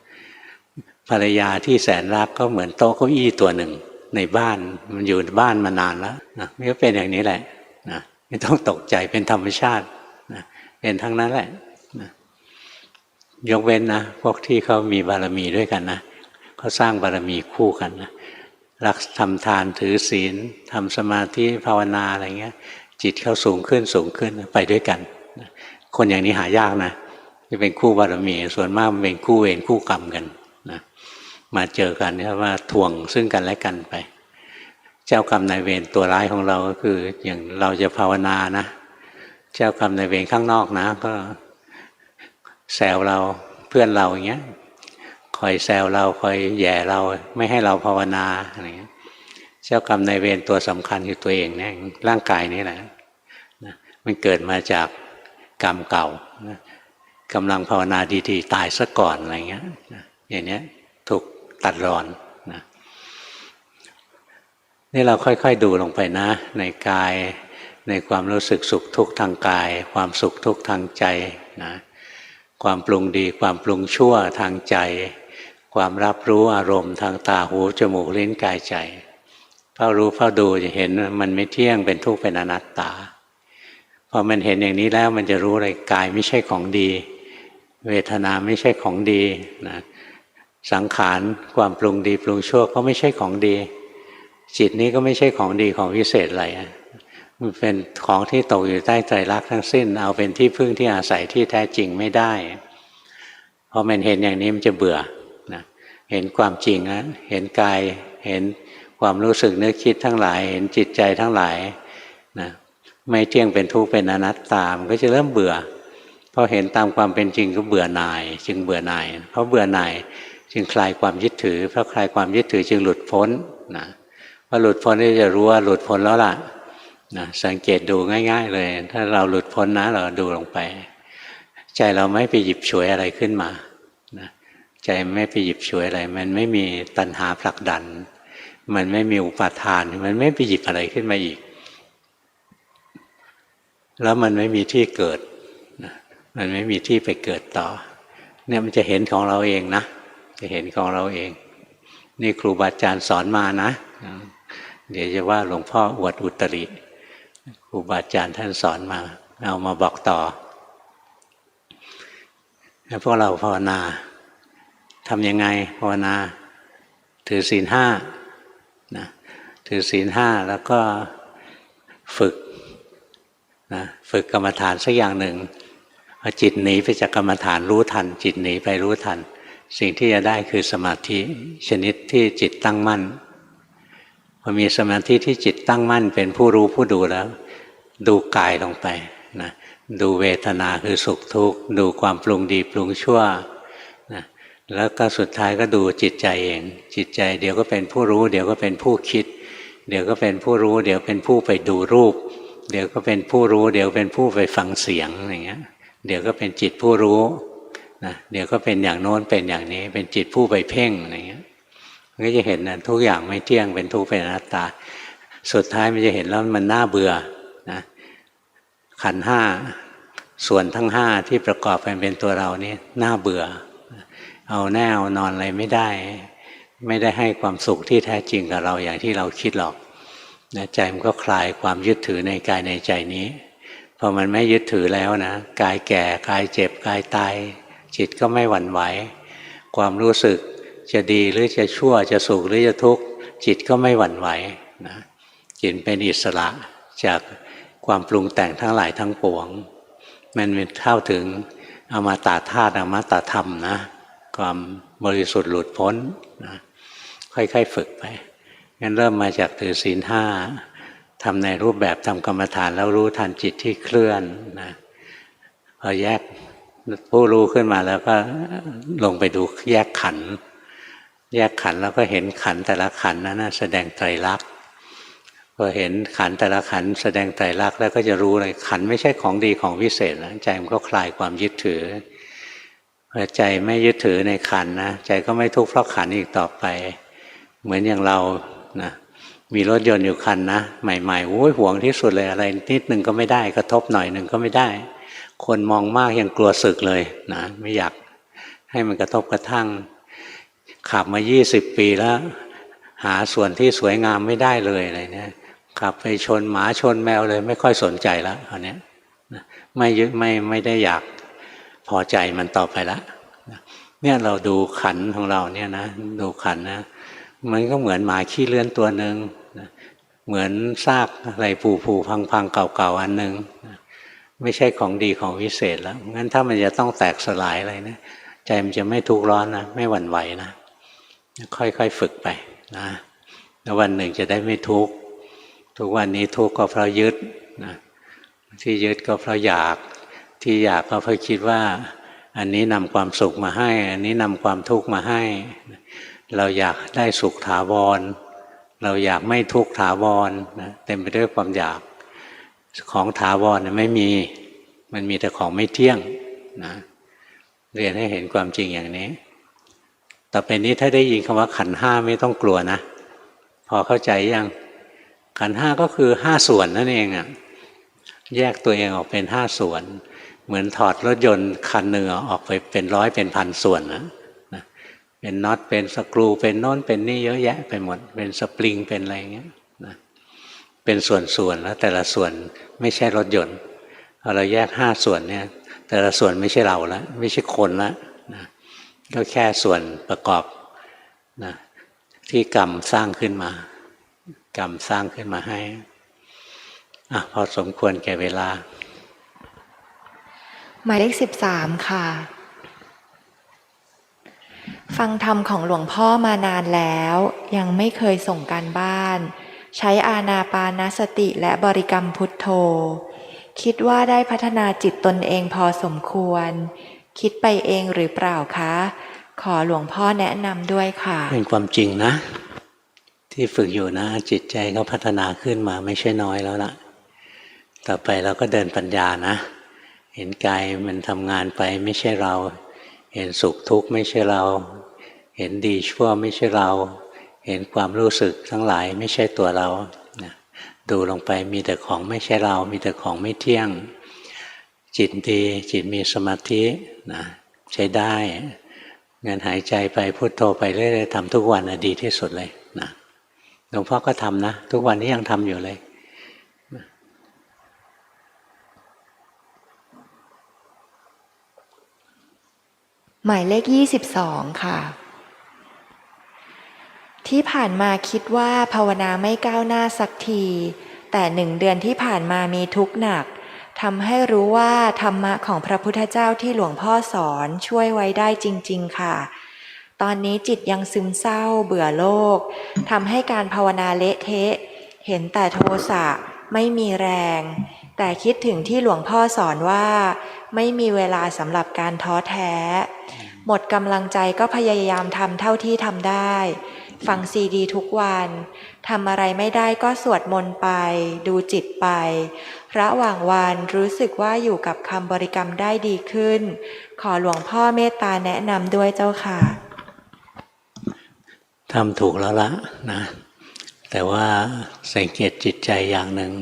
ภรรยาที่แสนรักก็เหมือนโต๊ะเก้าอี้ตัวหนึ่งในบ้านมันอยู่บ้านมานานแล้วนะมันก็เป็นอย่างนี้แหละนะไม่ต้องตกใจเป็นธรรมชาตินะเป็นทั้งนั้นแหละนะยกเว้นนะพวกที่เขามีบารมีด้วยกันนะเขาสร้างบารมีคู่กันนะรักทำทานถือศีลทำสมาธิภาวนาอะไรเงี้ยจิตเขาสูงขึ้นไปด้วยกันคนอย่างนี้หายากนะที่เป็นคู่บารมีส่วนมากมันเป็นคู่เวรคู่กรรมกันนะมาเจอกันเนี่ยว่าทวงซึ่งกันและกันไปเจ้ากรรมนายเวรตัวร้ายของเราก็คืออย่างเราจะภาวนานะเจ้ากรรมนายเวรข้างนอกนะก็แซวเราเพื่อนเราอย่างเงี้ยคอยแซวเราคอยแย่เราไม่ให้เราภาวนาอะไรเงี้ยเจ้ากรรมนายเวรตัวสำคัญคือตัวเองเนี่ยร่างกายนี่แหละนะมันเกิดมาจากกรรมเก่านะกำลังภาวนาดีๆตายซะก่อนอะไรเงี้ยนะอย่างเนี้ยถูกตัดรอนนะนี่เราค่อยๆดูลงไปนะในกายในความรู้สึกสุขทุกข์ทางกายความสุขทุกข์ทางใจนะความปรุงดีความปรุงชั่วทางใจความรับรู้อารมณ์ทางตาหูจมูกลิ้นกายใจเฝ้ารู้เฝ้าดูจะเห็นมันไม่เที่ยงเป็นทุกข์เป็นอนัตตาพอมันเห็นอย่างนี้แล้วมันจะรู้เลยกายไม่ใช่ของดีเวทนาไม่ใช่ของดีนะสังขารความปรุงดีปรุงชั่วก็ไม่ใช่ของดีจิตนี้ก็ไม่ใช่ของดีของวิเศษอะไรมันเป็นของที่ตกอยู่ใต้ไตรลักษณ์ทั้งสิ้นเอาเป็นที่พึ่งที่อาศัยที่แท้จริงไม่ได้พอมันเห็นอย่างนี้มันจะเบื่อนะเห็นความจริงนะเห็นกายเห็นความรู้สึกนึกคิดทั้งหลายเห็นจิตใจทั้งหลายนะไม่เที่ยงเป็นทุกข์เป็นอนัตตามันก็จะเริ่มเบื่อพอเห็นตามความเป็นจริงก็เบื่อหน่ายจึงเบื่อหน่ายเพราะเบื่อหน่ายจึงคลายความยึดถือเพราะคลายความยึดถือจึงหลุดพ้นนะพอหลุดพ้นนี่จะรู้ว่าหลุดพ้นแล้วล่ะนะสังเกตดูง่ายๆเลยถ้าเราหลุดพ้นนะเราดูลงไปใจเราไม่ไปหยิบฉวยอะไรขึ้นมานะใจไม่ไปหยิบฉวยอะไรมันไม่มีตัณหาผลักดันมันไม่มีอุปาทานมันไม่ไปหยิบอะไรขึ้นมาอีกแล้วมันไม่มีที่เกิดนะมันไม่มีที่ไปเกิดต่อ เนี่ยมันจะเห็นของเราเองนะจะเห็นของเราเองนี่ครูบาอาจารย์สอนมานะเดี๋ยวจะว่าหลวงพ่ออวดอุตริครูบาอาจารย์ท่านสอนมาเอามาบอกต่อแล้วพวกเราภาวนาทำยังไงภาวนาถือศีลห้านะถือศีลห้าแล้วก็ฝึกนะฝึกกรรมฐานสักอย่างหนึ่งพอจิตหนีไปจากกรรมฐานรู้ทันจิตหนีไปรู้ทันสิ่งที่จะได้คือสมาธิชนิดที่จิตตั้งมั่นพอมีสมาธิที่จิตตั้งมั่นเป็นผู้รู้ผู้ดูแล้วดูกายลงไปนะดูเวทนาคือสุขทุกข์ดูความปรุงดีปรุงชั่วนะแล้วก็สุดท้ายก็ดูจิตใจเองจิตใจเดี๋ยวก็เป็นผู้รู้เดี๋ยวก็เป็นผู้คิดเดี๋ยวก็เป็นผู้รู้เดี๋ยวเป็นผู้ไปดูรูปเดี๋ยวก็เป็นผู้รู้เดี๋ยวเป็นผู้ไปฟังเสียงอย่างเงี้ยเดี๋ยวก็เป็นจิตผู้รู้นะเดี๋ยวก็เป็นอย่างโน้นเป็นอย่างนี้เป็นจิตผู้ไปเพ่งอะไรเงี้ยมันก็จะเห็นนะทุกอย่างไม่เที่ยงเป็นทุกข์เป็นอนัตตาสุดท้ายมันจะเห็นแล้วมันน่าเบื่อนะขันธ์ห้าส่วนทั้งห้าที่ประกอบกันเป็นตัวเรานี่น่าเบื่อเอาแน่เอานอนอะไรไม่ได้ให้ความสุขที่แท้จริงกับเราอย่างที่เราคิดหรอกนะใจมันก็คลายความยึดถือในกายในใจนี้พอมันไม่ยึดถือแล้วนะกายแก่กายเจ็บกายตายจิตก็ไม่หวั่นไหวความรู้สึกจะดีหรือจะชั่วจะสุขหรือจะทุกข์จิตก็ไม่หวั่นไหวนะจิตเป็นอิสระจากความปรุงแต่งทั้งหลายทั้งปวงมันเป็นเข้าถึงอมตะธาตุอมตะธรรมนะความบริสุทธิ์หลุดพ้นนะค่อยๆฝึกไปงั้นเริ่มมาจากถือศีลห้าทำในรูปแบบทำกรรมฐานแล้วรู้ทันจิตที่เคลื่อนนะพอแยกผู้รู้ขึ้นมาแล้วก็ลงไปดูแยกขันธ์แล้วก็เห็นขันธ์แต่ละขันธ์นั้นแสดงไตรลักษณ์พอเห็นขันธ์แต่ละขันธ์แสดงไตรลักษณ์แล้วก็จะรู้เลยขันธ์ไม่ใช่ของดีของวิเศษแล้วใจมันก็คลายความยึดถือพอใจไม่ยึดถือในขันธ์นะใจก็ไม่ทุกข์เพราะขันธ์อีกต่อไปเหมือนอย่างเรานะมีรถยนต์อยู่คันนะใหม่ๆโอ้ยห่วงที่สุดเลยอะไรนิดหนึ่งก็ไม่ได้กระทบหน่อยหนึ่งก็ไม่ได้คนมองมากยังกลัวสึกเลยนะไม่อยากให้มันกระทบกระทั่งขับมา20 ปีแล้วหาส่วนที่สวยงามไม่ได้เลยอะไรเนี่ยขับไปชนหมาชนแมวเลยไม่ค่อยสนใจแล้วอันนี้ไม่ยึดไม่ได้อยากพอใจมันต่อไปละเนี่ยเราดูขันของเราเนี่ยนะดูขันนะมันก็เหมือนหมาขี้เลื่อนตัวหนึ่งเหมือนซากอะไรผุพังเก่าๆอันหนึ่งไม่ใช่ของดีของวิเศษแล้วงั้นถ้ามันจะต้องแตกสลายอะไรนะใจมันจะไม่ทุกข์ร้อนนะไม่หวั่นไหวนะค่อยๆฝึกไปนะแล้ววันหนึ่งจะได้ไม่ทุกข์ทุกวันนี้ทุกข์ก็เพราะยึดนะที่ยึดก็เพราะอยากที่อยากก็เพราะคิดว่าอันนี้นำความสุขมาให้อันนี้นำความทุกข์มาให้เราอยากได้สุขถาวรเราอยากไม่ทุกข์ถาวรนะเต็มไปด้วยความอยากของถาวรไม่มีมันมีแต่ของไม่เที่ยงนะเรียนให้เห็นความจริงอย่างนี้ต่อไปนี้ถ้าได้ยินคำว่าขันธ์ห้าไม่ต้องกลัวนะพอเข้าใจยังขันธ์ห้าก็คือ5 ส่วนนั่นเองอ่ะแยกตัวเองออกเป็น5 ส่วนเหมือนถอดรถยนต์คันหนึ่งออกไปเป็นร้อยเป็นพันส่วนนะเป็นน็อตเป็นสกรูเป็นโน้นเป็นนี่เยอะแยะไปหมดเป็นสปริงเป็นอะไรเงี้ยนะเป็นส่วนๆแล้วแต่ละส่วนไม่ใช่รถยนต์พอเราแยก5 ส่วนเนี่ยแต่ละส่วนไม่ใช่เราแล้วไม่ใช่คนแล้วนะก็แค่ส่วนประกอบนะที่กรรมสร้างขึ้นมากรรมสร้างขึ้นมาให้พอสมควรแก่เวลาหมายเลข13ค่ะฟังธรรมของหลวงพ่อมานานแล้วยังไม่เคยส่งการบ้านใช้อานาปานสติและบริกรรมพุทโธคิดว่าได้พัฒนาจิตตนเองพอสมควรคิดไปเองหรือเปล่าคะขอหลวงพ่อแนะนำด้วยค่ะเป็นความจริงนะที่ฝึกอยู่นะจิตใจก็พัฒนาขึ้นมาไม่ใช่น้อยแล้วล่ะต่อไปเราก็เดินปัญญานะเห็นกายมันทำงานไปไม่ใช่เราเห็นสุขทุกข์ไม่ใช่เราเห็นดีชั่วไม่ใช่เราเห็นความรู้สึกทั้งหลายไม่ใช่ตัวเราดูลงไปมีแต่ของไม่ใช่เรามีแต่ของไม่เที่ยงจิตดีจิตมีสมาธินะ ใช้ได้งั้นหายใจไปพุโทโธไปเรื่อยๆทำทุกวันดีที่สุดเลยนะหลวงพ่อก็ทำนะทุกวันนี้ยังทำอยู่เลยหมายเลข22ค่ะที่ผ่านมาคิดว่าภาวนาไม่ก้าวหน้าสักทีแต่1 เดือนที่ผ่านมามีทุกข์หนักทำให้รู้ว่าธรรมะของพระพุทธเจ้าที่หลวงพ่อสอนช่วยไว้ได้จริงๆค่ะตอนนี้จิตยังซึมเศร้าเบื่อโลกทำให้การภาวนาเละเทะเห็นแต่โทสะไม่มีแรงแต่คิดถึงที่หลวงพ่อสอนว่าไม่มีเวลาสำหรับการท้อแท้หมดกำลังใจก็พยายามทำเท่าที่ทำได้ฟังซีดีทุกวันทำอะไรไม่ได้ก็สวดมนต์ไปดูจิตไประหว่างวันรู้สึกว่าอยู่กับคำบริกรรมได้ดีขึ้นขอหลวงพ่อเมตตาแนะนำด้วยเจ้าค่ะทำถูกแล้วละนะแต่ว่าสังเกตจิตใจอย่างหนึ่ง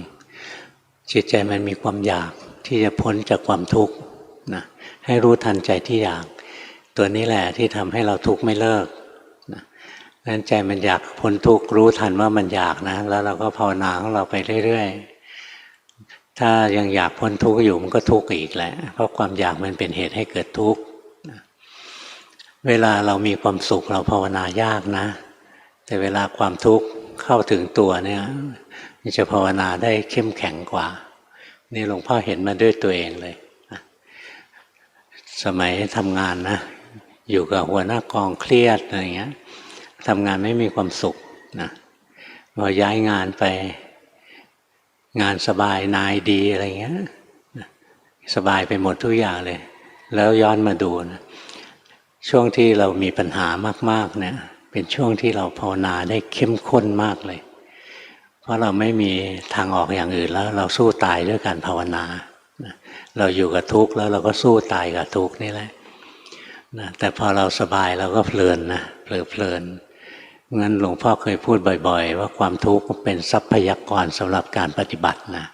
จิตใจมันมีความอยากที่จะพ้นจากความทุกข์นะให้รู้ทันใจที่อยากตัวนี้แหละที่ทำให้เราทุกข์ไม่เลิกนะนั้นใจมันอยากพ้นทุกข์รู้ทันว่ามันอยากนะแล้วเราก็ภาวนาของเราไปเรื่อยๆถ้ายังอยากพ้นทุกข์อยู่มันก็ทุกข์อีกแหละเพราะความอยากมันเป็นเหตุให้เกิดทุกข์เวลาเรามีความสุขเราภาวนายากนะแต่เวลาความทุกข์เข้าถึงตัวเนี่ยจะภาวนาได้เข้มแข็งกว่านี่หลวงพ่อเห็นมาด้วยตัวเองเลยสมัยทำงานนะอยู่กับหัวหน้ากองเครียดอะไรเงี้ยทำงานไม่มีความสุขนะพอย้ายงานไปงานสบายนายดีอะไรเงี้ยสบายไปหมดทุกอย่างเลยแล้วย้อนมาดูนะช่วงที่เรามีปัญหามากๆเนี่ยเป็นช่วงที่เราภาวนาได้เข้มข้นมากเลยเพราะเราไม่มีทางออกอย่างอื่นแล้วเราสู้ตายด้วยการภาวนาเราอยู่กับทุกข์แล้วเราก็สู้ตายกับทุกข์นี่แหละแต่พอเราสบายเราก็เพลินนะเพลินงั้นหลวงพ่อเคยพูดบ่อยๆว่าความทุกข์เป็นทรัพยากรสำหรับการปฏิบัตินะ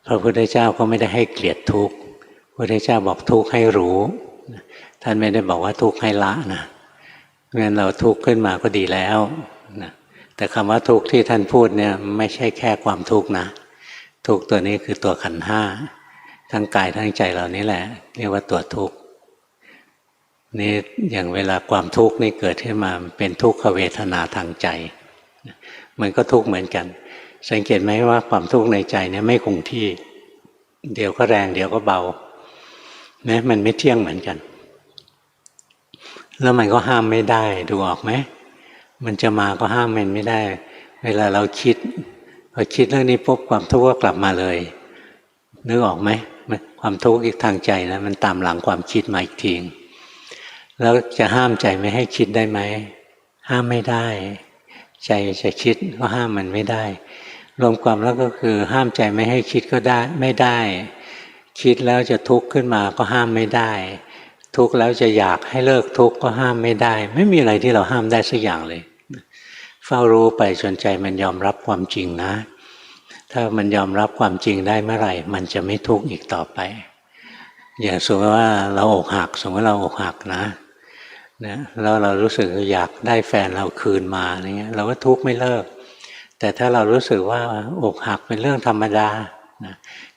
พระพุทธเจ้าก็ไม่ได้ให้เกลียดทุกข์พระพุทธเจ้าบอกทุกข์ให้รู้ท่านไม่ได้บอกว่าทุกข์ให้ละนะงั้นเราทุกข์ขึ้นมาก็ดีแล้วนะแต่คำว่าทุกข์ที่ท่านพูดเนี่ยไม่ใช่แค่ความทุกข์นะทุกข์ตัวนี้คือตัวขันธ์ห้าทั้งกายทั้งใจเรานี่แหละเรียกว่าตัวทุกข์นี่อย่างเวลาความทุกข์นี่เกิดขึ้นมาเป็นทุกขเวทนาทางใจมันก็ทุกข์เหมือนกันสังเกตไหมว่าความทุกข์ในใจเนี่ยไม่คงที่เดี๋ยวก็แรงเดี๋ยวก็เบานะมันไม่เที่ยงเหมือนกันแล้วมันก็ห้ามไม่ได้ดูออกไหมมันจะมาก็ห้ามมันไม่ได้เวลาเราคิดพอคิดเรื่องนี้ปุ๊บความทุกข์ก็กลับมาเลยนึกออกไหมความทุกข์อีกทางใจนะมันตามหลังความคิดมาอีกทีแล้วจะห้ามใจไม่ให้คิดได้ไหมห้ามไม่ได้ใจจะคิดก็ห้ามมันไม่ได้รวมความแล้วก็คือห้ามใจไม่ให้คิดก็ได้ไม่ได้คิดแล้วจะทุกข์ขึ้นมาก็ห้ามไม่ได้ทุกข์แล้วจะอยากให้เลิกทุกข์ก็ห้ามไม่ได้ไม่มีอะไรที่เราห้ามได้สักอย่างเลยเฝ้ารู้ไปจนใจมันยอมรับความจริงนะถ้ามันยอมรับความจริงได้เมื่อไหร่มันจะไม่ทุกข์อีกต่อไปอย่างสมมติว่าเราอกหักสมมติเราอกหักนะแล้วเรารู้สึกอยากได้แฟนเราคืนมาอะไรเงี้ยเราก็ทุกข์ไม่เลิกแต่ถ้าเรารู้สึกว่าอกหักเป็นเรื่องธรรมดา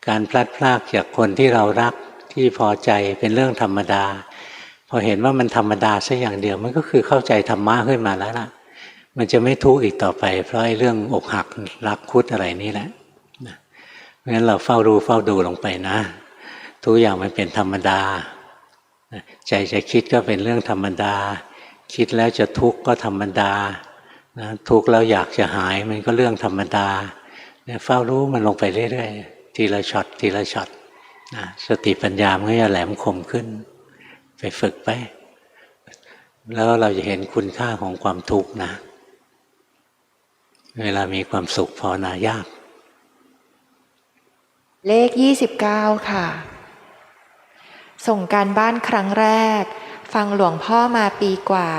การพลัดพรากจากคนที่เรารักที่พอใจเป็นเรื่องธรรมดาพอเห็นว่ามันธรรมดาสักอย่างเดียวมันก็คือเข้าใจธรรมะขึ้นมาแล้วล่ะมันจะไม่ทุกข์อีกต่อไปเพราะไอ้เรื่องอกหักรักคุดอะไรนี่แหละเพราะฉะนั้นเราเฝ้ารู้เฝ้าดูลงไปนะทุกอย่างมันเป็นธรรมดาใจจะคิดก็เป็นเรื่องธรรมดาคิดแล้วจะทุกข์ก็ธรรมดาทุกข์แล้วอยากจะหายมันก็เรื่องธรรมดาเฝ้ารู้มันลงไปเรื่อยๆทีละช็อตทีละช็อตสติปัญญามันก็จะแหลมคมขึ้นไปฝึกไปแล้วเราจะเห็นคุณค่าของความทุกข์นะเวลามีความสุขภาวนายากเลข29ค่ะส่งการบ้านครั้งแรกฟังหลวงพ่อมาปีกว่า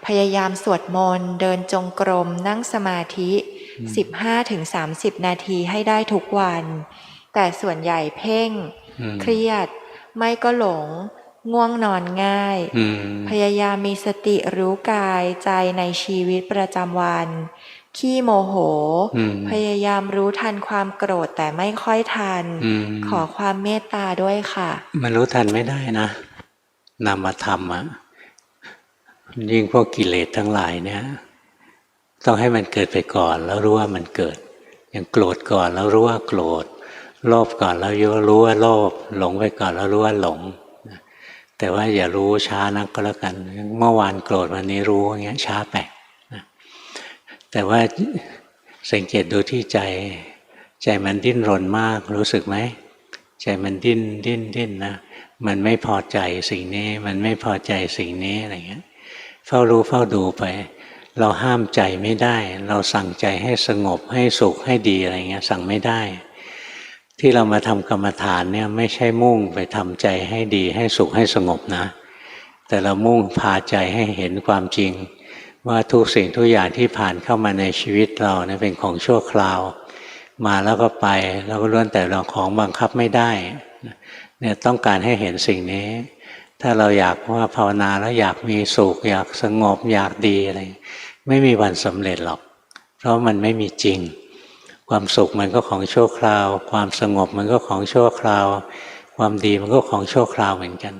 พยายามสวดมนต์เดินจงกรมนั่งสมาธิ 15-30 นาทีให้ได้ทุกวันแต่ส่วนใหญ่เพ่งเครียดไม่ก็หลง ง่วงนอนง่าย อืม พยายามมีสติรู้กายใจในชีวิตประจำวัน ขี้โมโห พยายามรู้ทันความโกรธแต่ไม่ค่อยทัน ขอความเมตตาด้วยค่ะ มันรู้ทันไม่ได้นะนามธรรมอะยิ่งพวกกิเลสทั้งหลายเนี่ยต้องให้มันเกิดไปก่อนแล้วรู้ว่ามันเกิด อย่างโกรธก่อนแล้วรู้ว่าโกรธโลภก่อนแล้วรู้ว่าโลภหลงไปก่อนแล้วรู้ว่าหลงแต่ว่าอย่ารู้ช้านักก็แล้วกันเมื่อวานโกรธวันนี้รู้อย่างเงี้ยช้าไปนะแต่ว่าสังเกตดูที่ใจใจมันดิ้นรนมากรู้สึกไหมใจมันดิ้นนะมันไม่พอใจสิ่งนี้มันไม่พอใจสิ่งนี้อะไรเงี้ยเฝ้ารู้เฝ้าดูไปเราห้ามใจไม่ได้เราสั่งใจให้สงบให้สุขให้ดีอะไรเงี้ยสั่งไม่ได้ที่เรามาทำกรรมฐานเนี่ยไม่ใช่มุ่งไปทำใจให้ดีให้สุขให้สงบนะแต่เรามุ่งพาใจให้เห็นความจริงว่าทุกสิ่งทุกอย่างที่ผ่านเข้ามาในชีวิตเราเนี่ยเป็นของชั่วคราวมาแล้วก็ไปแล้วก็ล้วนแต่เราของบังคับไม่ได้เนี่ยต้องการให้เห็นสิ่งนี้ถ้าเราอยากว่าภาวนาแล้วอยากมีสุขอยากสงบอยากดีอะไรไม่มีวันสำเร็จหรอกเพราะมันไม่มีจริงความสุขมันก็ของชั่วคราวความสงบมันก็ของชั่วคราวความดีมันก็ของชั่วคราวเหมือนกัน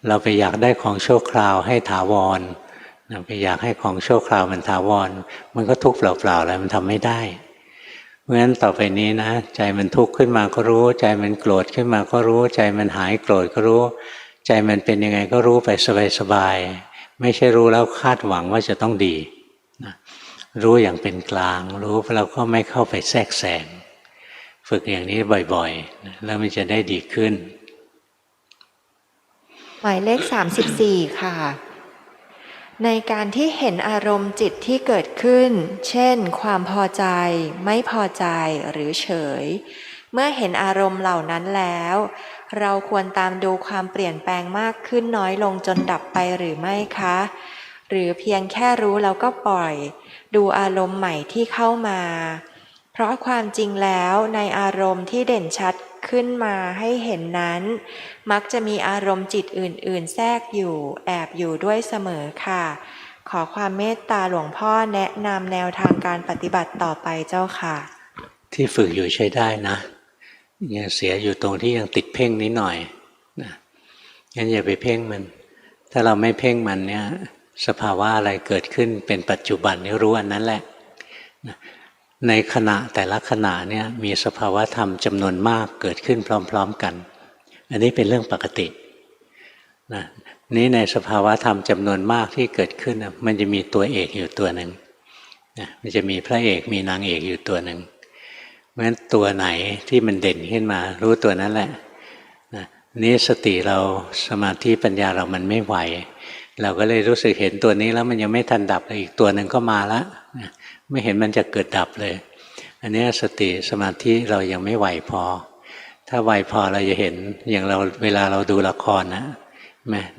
เราไปอยากได้ของชั่วคราวให้ถาวรไปอยากให้ของชั่วคราวมันถาวรมันก็ทุกข์เปล่าๆแล้วมันทำไม่ได้เพราะฉะนั้นต่อไปนี้นะใจมันทุกข์ขึ้นมาก็รู้ใจมันโกรธขึ้นมาก็รู้ใจมันหายโกรธก็รู้ใจมันเป็นยังไงก็รู้ไปสบายๆไม่ใช่รู้แล้วคาดหวังว่าจะต้องดีนะรู้อย่างเป็นกลางรู้แล้วก็ไม่เข้าไปแทรกแซงฝึกอย่างนี้บ่อยๆแล้วมันจะได้ดีขึ้นหมายเลข34ค่ะในการที่เห็นอารมณ์จิตที่เกิดขึ้นเช่นความพอใจไม่พอใจหรือเฉยเมื่อเห็นอารมณ์เหล่านั้นแล้วเราควรตามดูความเปลี่ยนแปลงมากขึ้นน้อยลงจนดับไปหรือไม่คะหรือเพียงแค่รู้แล้วก็ปล่อยดูอารมณ์ใหม่ที่เข้ามาเพราะความจริงแล้วในอารมณ์ที่เด่นชัดขึ้นมาให้เห็นนั้นมักจะมีอารมณ์จิตอื่นๆแทรกอยู่แอบอยู่ด้วยเสมอค่ะขอความเมตตาหลวงพ่อแนะนำแนวทางการปฏิบัติต่อไปเจ้าค่ะที่ฝึกอยู่ใช้ได้นะยังเสียอยู่ตรงที่ยังติดเพ่งนิดหน่อยนะงั้นอย่าไปเพ่งมันถ้าเราไม่เพ่งมันเนี่ยสภาวะอะไรเกิดขึ้นเป็นปัจจุบันนี่รู้อันนั้นแหละในขณะแต่ละขณะเนี่ยมีสภาวะธรรมจำนวนมากเกิดขึ้นพร้อมๆกันอันนี้เป็นเรื่องปกตินะนี้ในสภาวะธรรมจำนวนมากที่เกิดขึ้นมันจะมีตัวเอกอยู่ตัวหนึ่งนะมันจะมีพระเอกมีนางเอกอยู่ตัวหนึ่งเพราะฉะนั้นตัวไหนที่มันเด่นขึ้นมารู้ตัวนั้นแหละนะนี้สติเราสมาธิปัญญาเรามันไม่ไหวเราก็เลยรู้สึกเห็นตัวนี้แล้วมันยังไม่ทันดับเลยอีกตัวหนึ่งก็มาแล้วนะไม่เห็นมันจะเกิดดับเลยอันนี้สติสมาธิเรายังไม่ไหวพอถ้าไหวพอเราจะเห็นอย่างเราเวลาเราดูละครนะ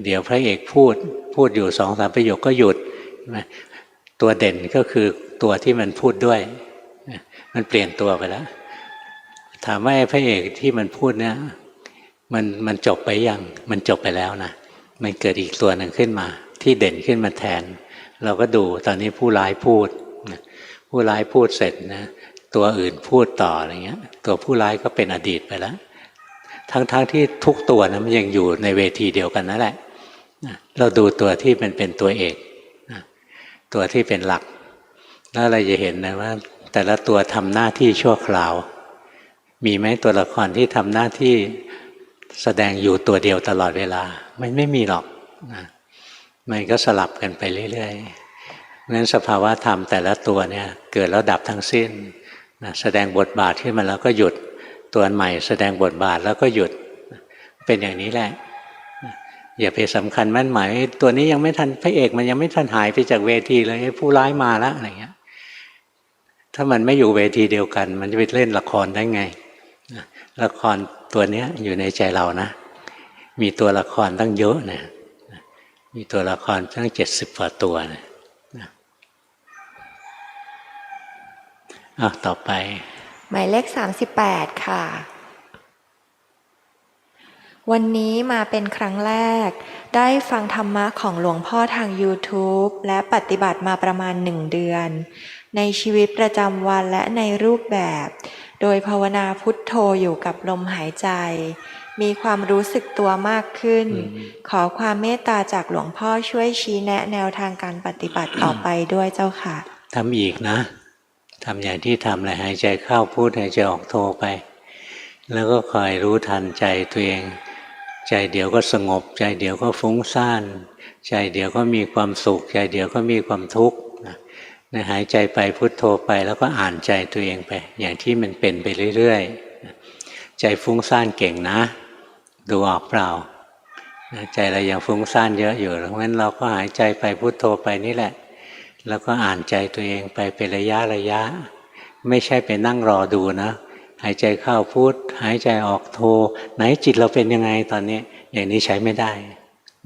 เดี๋ยวพระเอกพูดอยู่2-3ประโยคก็หยุดตัวเด่นก็คือตัวที่มันพูดด้วยมันเปลี่ยนตัวไปแล้วถามว่าพระเอกที่มันพูดเนี่ยมันจบไปยังมันจบไปแล้วนะมันเกิดอีกตัวหนึ่งขึ้นมาที่เด่นขึ้นมาแทนเราก็ดูตอนนี้ผู้ร้ายพูดผู้ร้ายพูดเสร็จนะตัวอื่นพูดต่ออะไรเงี้ยตัวผู้ร้ายก็เป็นอดีตไปแล้วทั้งที่ทุกตัวนะมันยังอยู่ในเวทีเดียวกันนั่นแหละเราดูตัวที่มันเป็นตัวเอกตัวที่เป็นหลักแล้วเราจะเห็นนะว่าแต่ละตัวทำหน้าที่ชั่วคราวมีไหมตัวละครที่ทำหน้าที่แสดงอยู่ตัวเดียวตลอดเวลามันไม่มีหรอกมันก็สลับกันไปเรื่อยๆเพราะฉะนั้นสภาวะธรรมแต่ละตัวเนี่ยเกิดแล้วดับทั้งสิ้นแสดงบทบาทขึ้นมาแล้วก็หยุดตัวใหม่แสดงบทบาทแล้วก็หยุดเป็นอย่างนี้แหละอย่าไปสำคัญมั่นหมายตัวนี้ยังไม่ทันพระเอกมันยังไม่ทันหายไปจากเวทีเลยผู้ร้ายมาแล้วอะไรเงี้ยถ้ามันไม่อยู่เวทีเดียวกันมันจะไปเล่นละครได้ไงละครตัวนี้อยู่ในใจเรานะมีตัวละครตั้งเยอะนะมีตัวละครตั้ง70 กว่าตัวนะต่อไปหมายเลข38ค่ะ วันนี้มาเป็นครั้งแรกได้ฟังธรรมะของหลวงพ่อทาง YouTube และปฏิบัติมาประมาณ1 เดือนในชีวิตประจำวันและในรูปแบบโดยภาวนาพุทโธอยู่กับลมหายใจมีความรู้สึกตัวมากขึ้นขอความเมตตาจากหลวงพ่อช่วยชี้แนะแนวทางการปฏิบัติต่อไปด้วยเจ้าค่ะทำอีกนะทำอย่างที่ทำเลยหายใจเข้าพุทหายใจออกโธไปแล้วก็คอยรู้ทันใจตัวเองใจเดี๋ยวก็สงบใจเดี๋ยวก็ฟุ้งซ่านใจเดี๋ยวก็มีความสุขใจเดี๋ยวก็มีความทุกข์หายใจไปพุทโธไปแล้วก็อ่านใจตัวเองไปอย่างที่มันเป็นไปเรื่อยๆใจฟุ้งซ่านเก่งนะดูออกเปล่าใจเรายังฟุ้งซ่านเยอะอยู่เพราะฉะนั้นเราก็หายใจไปพุทโธไปนี่แหละแล้วก็อ่านใจตัวเองไปเป็นระยะไม่ใช่ไปนั่งรอดูนะหายใจเข้าพุทหายใจออกโธไหนจิตเราเป็นยังไงตอนนี้อย่างนี้ใช้ไม่ได้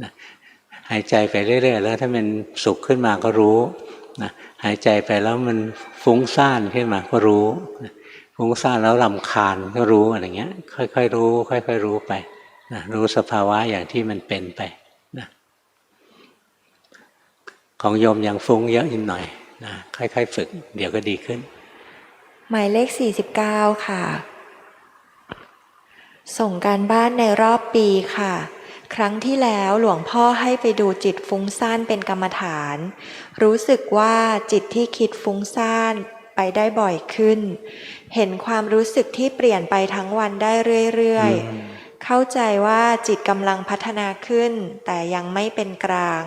นะหายใจไปเรื่อยๆแล้วถ้ามันสุขขึ้นมาก็รู้นะหายใจไปแล้วมันฟุ้งซ่านขึ้นมาก็รู้ฟุ้งซ่านแล้วรำคาญก็รู้อะไรเงี้ยค่อยๆรู้ค่อยๆรู้ไปนะรู้สภาวะอย่างที่มันเป็นไปนะของโยมยังฟุ้งเยอะนิดหน่อยนะค่อยๆฝึกเดี๋ยวก็ดีขึ้นหมายเลข49ค่ะส่งการบ้านในรอบปีค่ะครั้งที่แล้วหลวงพ่อให้ไปดูจิตฟุ้งซ่านเป็นกรรมฐานรู้สึกว่าจิตที่คิดฟุ้งซ่านไปได้บ่อยขึ้นเห็นความรู้สึกที่เปลี่ยนไปทั้งวันได้เรื่อยๆเข้าใจว่าจิตกำลังพัฒนาขึ้นแต่ยังไม่เป็นกลาง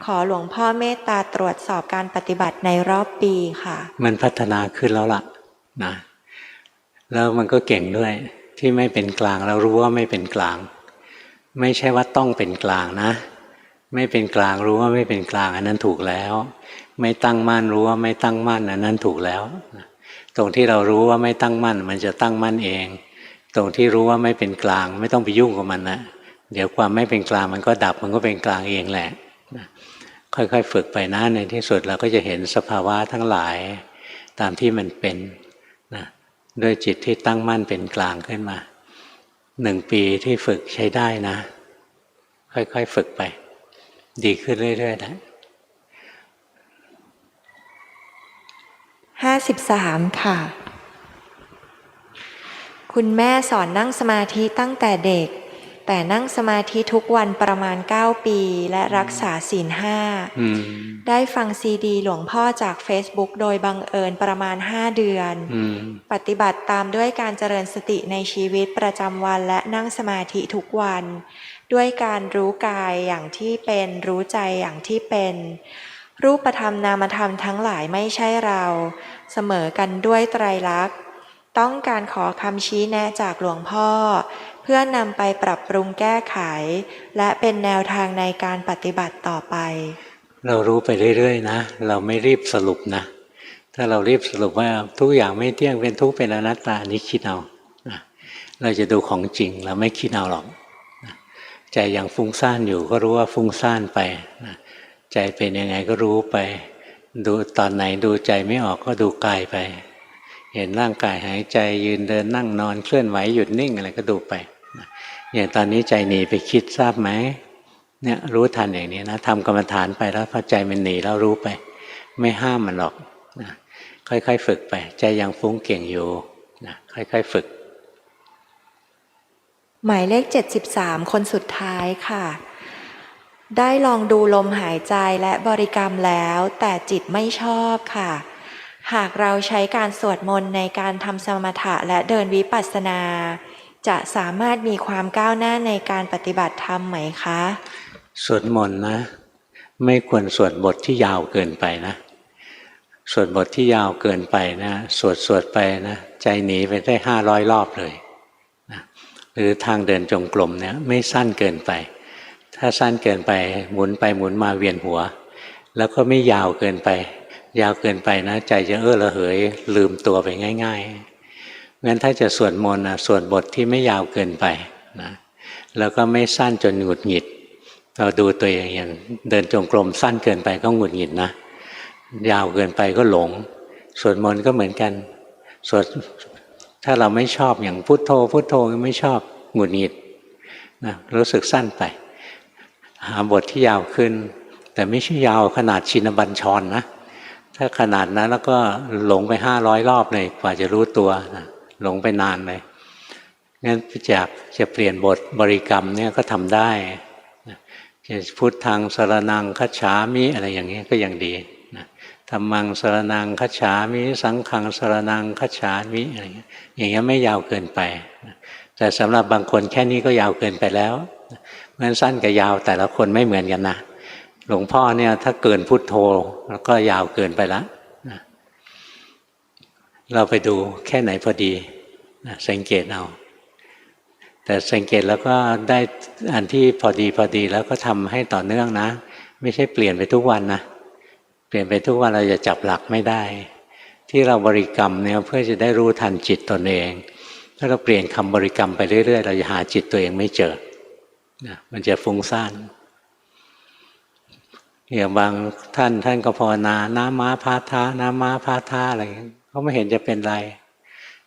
ขอหลวงพ่อเมตตาตรวจสอบการปฏิบัติในรอบปีค่ะมันพัฒนาขึ้นแล้วล่ะนะแล้วมันก็เก่งด้วยที่ไม่เป็นกลางแล้วรู้ว่าไม่เป็นกลางไม่ใช่ว่าต้องเป็นกลางนะไม่เป็นกลางรู้ว่าไม่เป็นกลางอันนั้นถูกแล้วไม่ตั้งมั่นรู้ว่าไม่ตั้งมั่นอันนั้นถูกแล้วตรงที่เรารู้ว่าไม่ตั้งมั่นมันจะตั้งมั่นเองตรงที่รู้ว่าไม่เป็นกลางไม่ต้องไปยุ่งกับมันนะเดี๋ยวความไม่เป็นกลางมันก็ดับมันก็เป็นกลางเองแหละค่อยๆฝึกไปนะในที่สุดเราก็จะเห็นสภาวะทั้งหลายตามที่มันเป็นนะด้วยจิตที่ตั้งมั่นเป็นกลางขึ้นมา1 ปีที่ฝึกใช้ได้นะค่อยๆฝึกไปดีขึ้นเรื่อยๆนะ53ค่ะคุณแม่สอนนั่งสมาธิตั้งแต่เด็กแต่นั่งสมาธิทุกวันประมาณ9 ปีและรักษาศีล 5ได้ฟังซีดีหลวงพ่อจาก Facebook โดยบังเอิญประมาณ5 เดือนปฏิบัติตามด้วยการเจริญสติในชีวิตประจำวันและนั่งสมาธิทุกวันด้วยการรู้กายอย่างที่เป็นรู้ใจอย่างที่เป็นรูปธรรมนามธรรมทั้งหลายไม่ใช่เราเสมอกันด้วยไตรลักษณ์ต้องการขอคำชี้แนะจากหลวงพ่อเพื่อนำไปปรับปรุงแก้ไขและเป็นแนวทางในการปฏิบัติต่อไปเรารู้ไปเรื่อยๆนะเราไม่รีบสรุปนะถ้าเรารีบสรุปว่าทุกอย่างไม่เที่ยงเป็นทุกข์เป็นอนัตตาอันนี้คิดเอาเราจะดูของจริงเราไม่คิดเอาหรอกใจยังฟุ้งซ่านอยู่ก็รู้ว่าฟุ้งซ่านไปใจเป็นยังไงก็รู้ไปดูตอนไหนดูใจไม่ออกก็ดูกายไปเห็นร่างกายหายใจยืนเดินนั่งนอนเคลื่อนไหวหยุดนิ่งอะไรก็ดูไปอย่างตอนนี้ใจหนีไปคิดทราบไหมเนี่ยรู้ทันอย่างนี้นะทำกรรมฐานไปแล้วพอใจมันหนีแล้วรู้ไปไม่ห้ามมันหรอกนะค่อยๆฝึกไปใจยังฟุ้งเก่งอยู่นะค่อยๆฝึกหมายเลข73คนสุดท้ายค่ะได้ลองดูลมหายใจและบริกรรมแล้วแต่จิตไม่ชอบค่ะหากเราใช้การสวดมนต์ในการทำสมถะและเดินวิปัสสนาจะสามารถมีความก้าวหน้าในการปฏิบัติธรรมไหมคะสวดมนต์นะไม่ควรสวดบทที่ยาวเกินไปนะสวดบทที่ยาวเกินไปนะสวดไปนะใจหนีไปได้500 รอบเลยนะหรือทางเดินจงกรมเนี่ยไม่สั้นเกินไปถ้าสั้นเกินไปหมุนไปหมุนมาเวียนหัวแล้วก็ไม่ยาวเกินไปยาวเกินไปนะใจจะระเหยลืมตัวไปง่ายๆงั้นถ้าจะสวดมนต์สวดบทที่ไม่ยาวเกินไปนะแล้วก็ไม่สั้นจนหงุดหงิดเราดูตัวเองอย่างเดินจงกรมสั้นเกินไปก็หงุดหงิดนะยาวเกินไปก็หลงสวดมนต์ก็เหมือนกันสวดถ้าเราไม่ชอบอย่างพุทโธพุทโธไม่ชอบหงุดหงิด นะรู้สึกสั้นไปหาบทที่ยาวขึ้นแต่ไม่ใช่ยาวขนาดชินบัญชรนะถ้าขนาดนั้นแล้วก็หลงไป500 รอบเลยกว่าจะรู้ตัวนะหลงไปนานเลยงั้นจากจะเปลี่ยนบทบริกรรมเนี่ยก็ทำได้จะพุทธังสรณังคัจฉามิอะไรอย่างนี้ก็ยังดีนะธัมมังสรณังคัจฉามิสังฆังสรณังคัจฉามิอะไรอย่างเงี้ยไม่ยาวเกินไปแต่สำหรับบางคนแค่นี้ก็ยาวเกินไปแล้วเพราะฉะนั้นสั้นกับยาวแต่ละคนไม่เหมือนกันนะหลวงพ่อเนี่ยถ้าเกินพุทโธแล้วก็ยาวเกินไปแล้วนะเราไปดูแค่ไหนพอดีนะสังเกตเอาแต่สังเกตแล้วก็ได้อันที่พอดีแล้วก็ทำให้ต่อเนื่องนะไม่ใช่เปลี่ยนไปทุกวันนะเปลี่ยนไปทุกวันเราจะจับหลักไม่ได้ที่เราบริกรรมเนี่ยเพื่อจะได้รู้ทันจิตตนเองถ้าเราเปลี่ยนคำบริกรรมไปเรื่อยๆเราจะหาจิตตัวเองไม่เจอนะมันจะฟุ้งซ่านอย่างบางท่านก็ภาวนานามาพาทานามาพาทาอะไรเขาไม่เห็นจะเป็นไร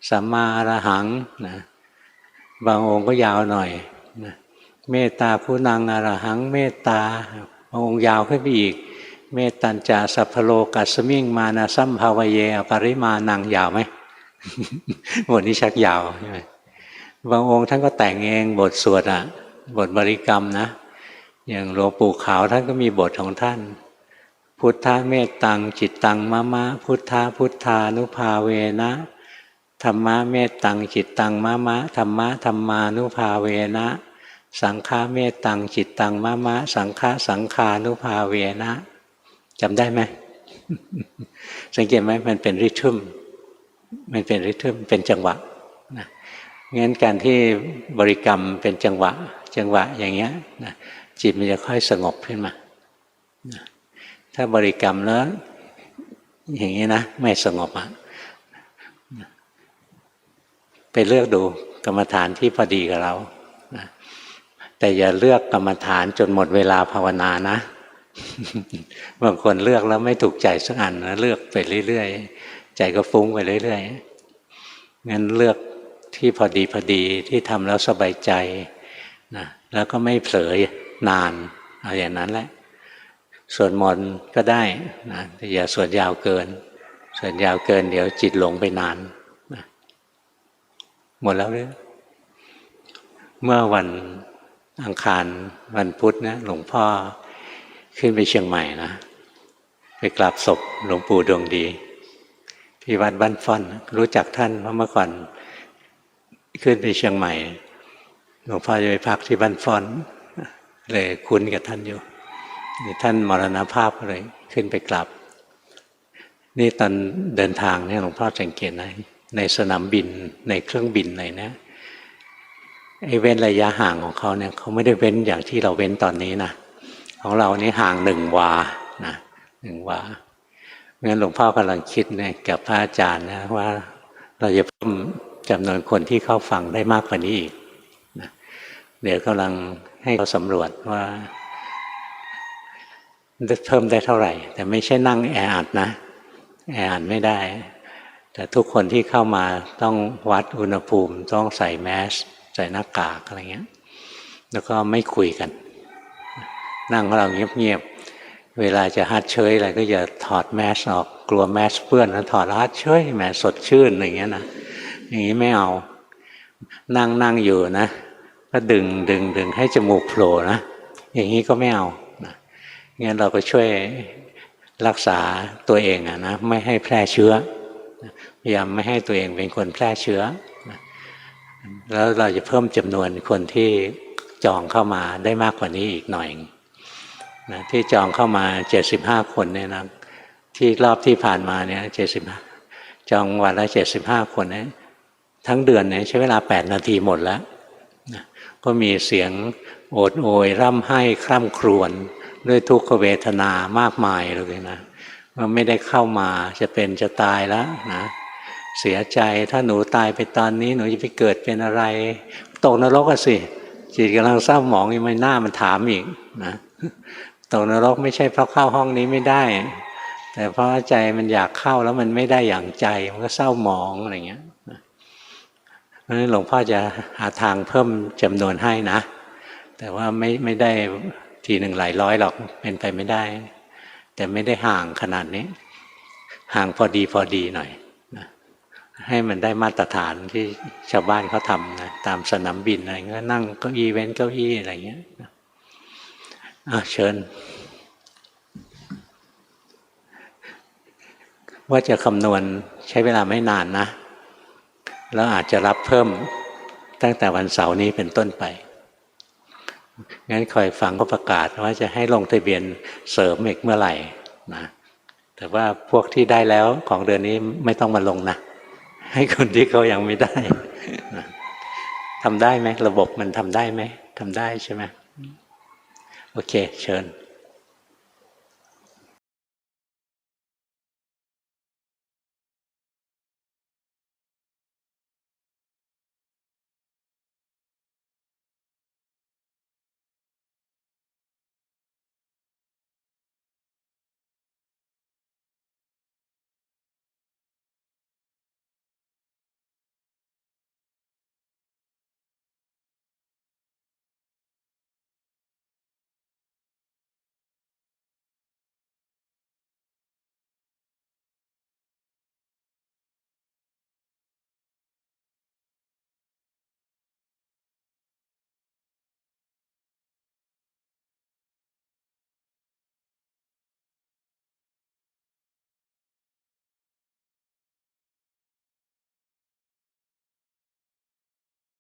สัมมาอรหังนะบางองค์ก็ยาวหน่อยนะเมตตาผู้นังอรหังเมตตาบางองค์ยาวขึ้นไปอีกเมตตัญจาสัพพโลกัสสมิงมานะสัมภาวเยอปริมาณังยาวไหม บทนี้ชักยาวใช่ไหมบางองค์ท่านก็แต่งเองบทสวดบทบริกรรมนะอย่างหลวงปู่ขาวท่านก็มีบทของท่านพุทธเมตตังจิตตังมะมะพุทธานุภาเวนะธรรมะเมตตังจิตตังมะมะธรรมานุภาเวนะสังฆาเมตตังจิตตังมะมะสังฆานุภาเวนะจำได้ไหม สังเกตไหมมันเป็นริทึมมันเป็นริทึมเป็นจังหวะนะงั้นการที่บริกรรมเป็นจังหวะอย่างเงี้ยนะจิตมันจะค่อยสงบขึ้นมานะถ้าบริกรรมแล้วอย่างนี้นะไม่สงบไปเลือกดูกรรมฐานที่พอดีกับเรานะแต่อย่าเลือกกรรมฐานจนหมดเวลาภาวนานะ บางคนเลือกแล้วไม่ถูกใจสักอันนะเลือกไปเรื่อยๆใจก็ฟุ้งไปเรื่อยๆงั้นเลือกที่พอดีที่ทำแล้วสบายใจนะแล้วก็ไม่เผลอนานเอาอย่างนั้นแหละสวดมนต์ก็ได้นะแต่อย่าสวดยาวเกินสวดยาวเกินเดี๋ยวจิตหลงไปนานนะหมดแล้วเลยเมื่อวันอังคารวันพุธนะหลวงพ่อขึ้นไปเชียงใหม่นะไปกราบศพหลวงปู่ดวงดีที่วัดบ้านฟ่อนรู้จักท่านเพราะเมื่อก่อนขึ้นไปเชียงใหม่หลวงพ่อจะไปพักที่บ้านฟ่อนเลยคุ้นกับท่านอยู่นี่ท่านมรณภาพเลยขึ้นไปกราบนี่ตอนเดินทางเนี่ยหลวงพ่อสังเกตนะในสนามบินในเครื่องบินอะไรนะไอ้เว้นระยะห่างของเขาเนี่ยเขาไม่ได้เว้นอย่างที่เราเว้นตอนนี้นะของเรานี่ห่าง1 วานะ1 วางั้นหลวงพ่อกำลังคิดเนี่ยกับพระอาจารย์นะว่าเราจะเพิ่มจำนวนคนที่เข้าฟังได้มากกว่านี้อีกนะเดี๋ยวกำลังให้เขาสำรวจว่าเพิ่มได้เท่าไหร่แต่ไม่ใช่นั่งแออัดนะแออัดไม่ได้แต่ทุกคนที่เข้ามาต้องวัดอุณหภูมิต้องใส่แมสใส่หน้ากากอะไรเงี้ยแล้วก็ไม่คุยกันนั่งของเราเงียบๆเวลาจะฮัดเชยอะไรก็อย่าถอดแมสออกกลัวแมสเปื้อนแล้วถอดฮัดเชยแหมสดชื่นอย่างเงี้ยนะอย่างนี้ไม่เอานั่งอยู่นะก็ดึงให้จมูกโผล่นะอย่างนี้ก็ไม่เอานะงั้นเราก็ช่วยรักษาตัวเองนะไม่ให้แพร่เชื้อพยายามไม่ให้ตัวเองเป็นคนแพร่เชื้อนะแล้วเราจะเพิ่มจำนวนคนที่จองเข้ามาได้มากกว่านี้อีกหน่อยนะที่จองเข้ามา75 คนเนี่ยนะที่รอบที่ผ่านมาเนี่ย75จองวันละ75 คนเนี่ยทั้งเดือนเนี่ยใช้เวลา8 นาทีหมดแล้วนะก็มีเสียงโอดโอยร่ำไห้คร่ำครวญด้วยทุกขเวทนามากมายเลยนะว่าไม่ได้เข้ามาจะเป็นจะตายแล้วนะเสียใจถ้าหนูตายไปตอนนี้หนูจะไปเกิดเป็นอะไรตกนรกอะสิจิตกำลังเศร้าหมองยังไม่น่ามันถามอีกนะตกนรกไม่ใช่เพราะเข้าห้องนี้ไม่ได้แต่เพราะใจมันอยากเข้าแล้วมันไม่ได้อย่างใจมันก็เศร้าหมองอะไรเงี้ยเพราะฉะนั้นหลวงพ่อจะหาทางเพิ่มจำนวนให้นะ แต่ว่าไม่ได้ทีหนึ่งหลายร้อยหรอกเป็นไปไม่ได้แต่ไม่ได้ห่างขนาดนี้ห่างพอดีหน่อยนะให้มันได้มาตรฐานที่ชาวบ้านเขาทำนะตามสนามบินอะไรก็นั่งเก้าอี้เว้นเก้าอี้อะไรเงี้ยเชิญว่าจะคำนวณใช้เวลาไม่นานนะแล้วอาจจะรับเพิ่มตั้งแต่วันเสาร์นี้เป็นต้นไปงั้นคอยฟังเขาประกาศว่าจะให้ลงทะเบียนเสริมอีกเมื่อไหร่นะแต่ว่าพวกที่ได้แล้วของเดือนนี้ไม่ต้องมาลงนะให้คนที่เขายังไม่ได้นะทำได้ไหมระบบมันทำได้ไหมทำได้ใช่ไหมโอเคเชิญ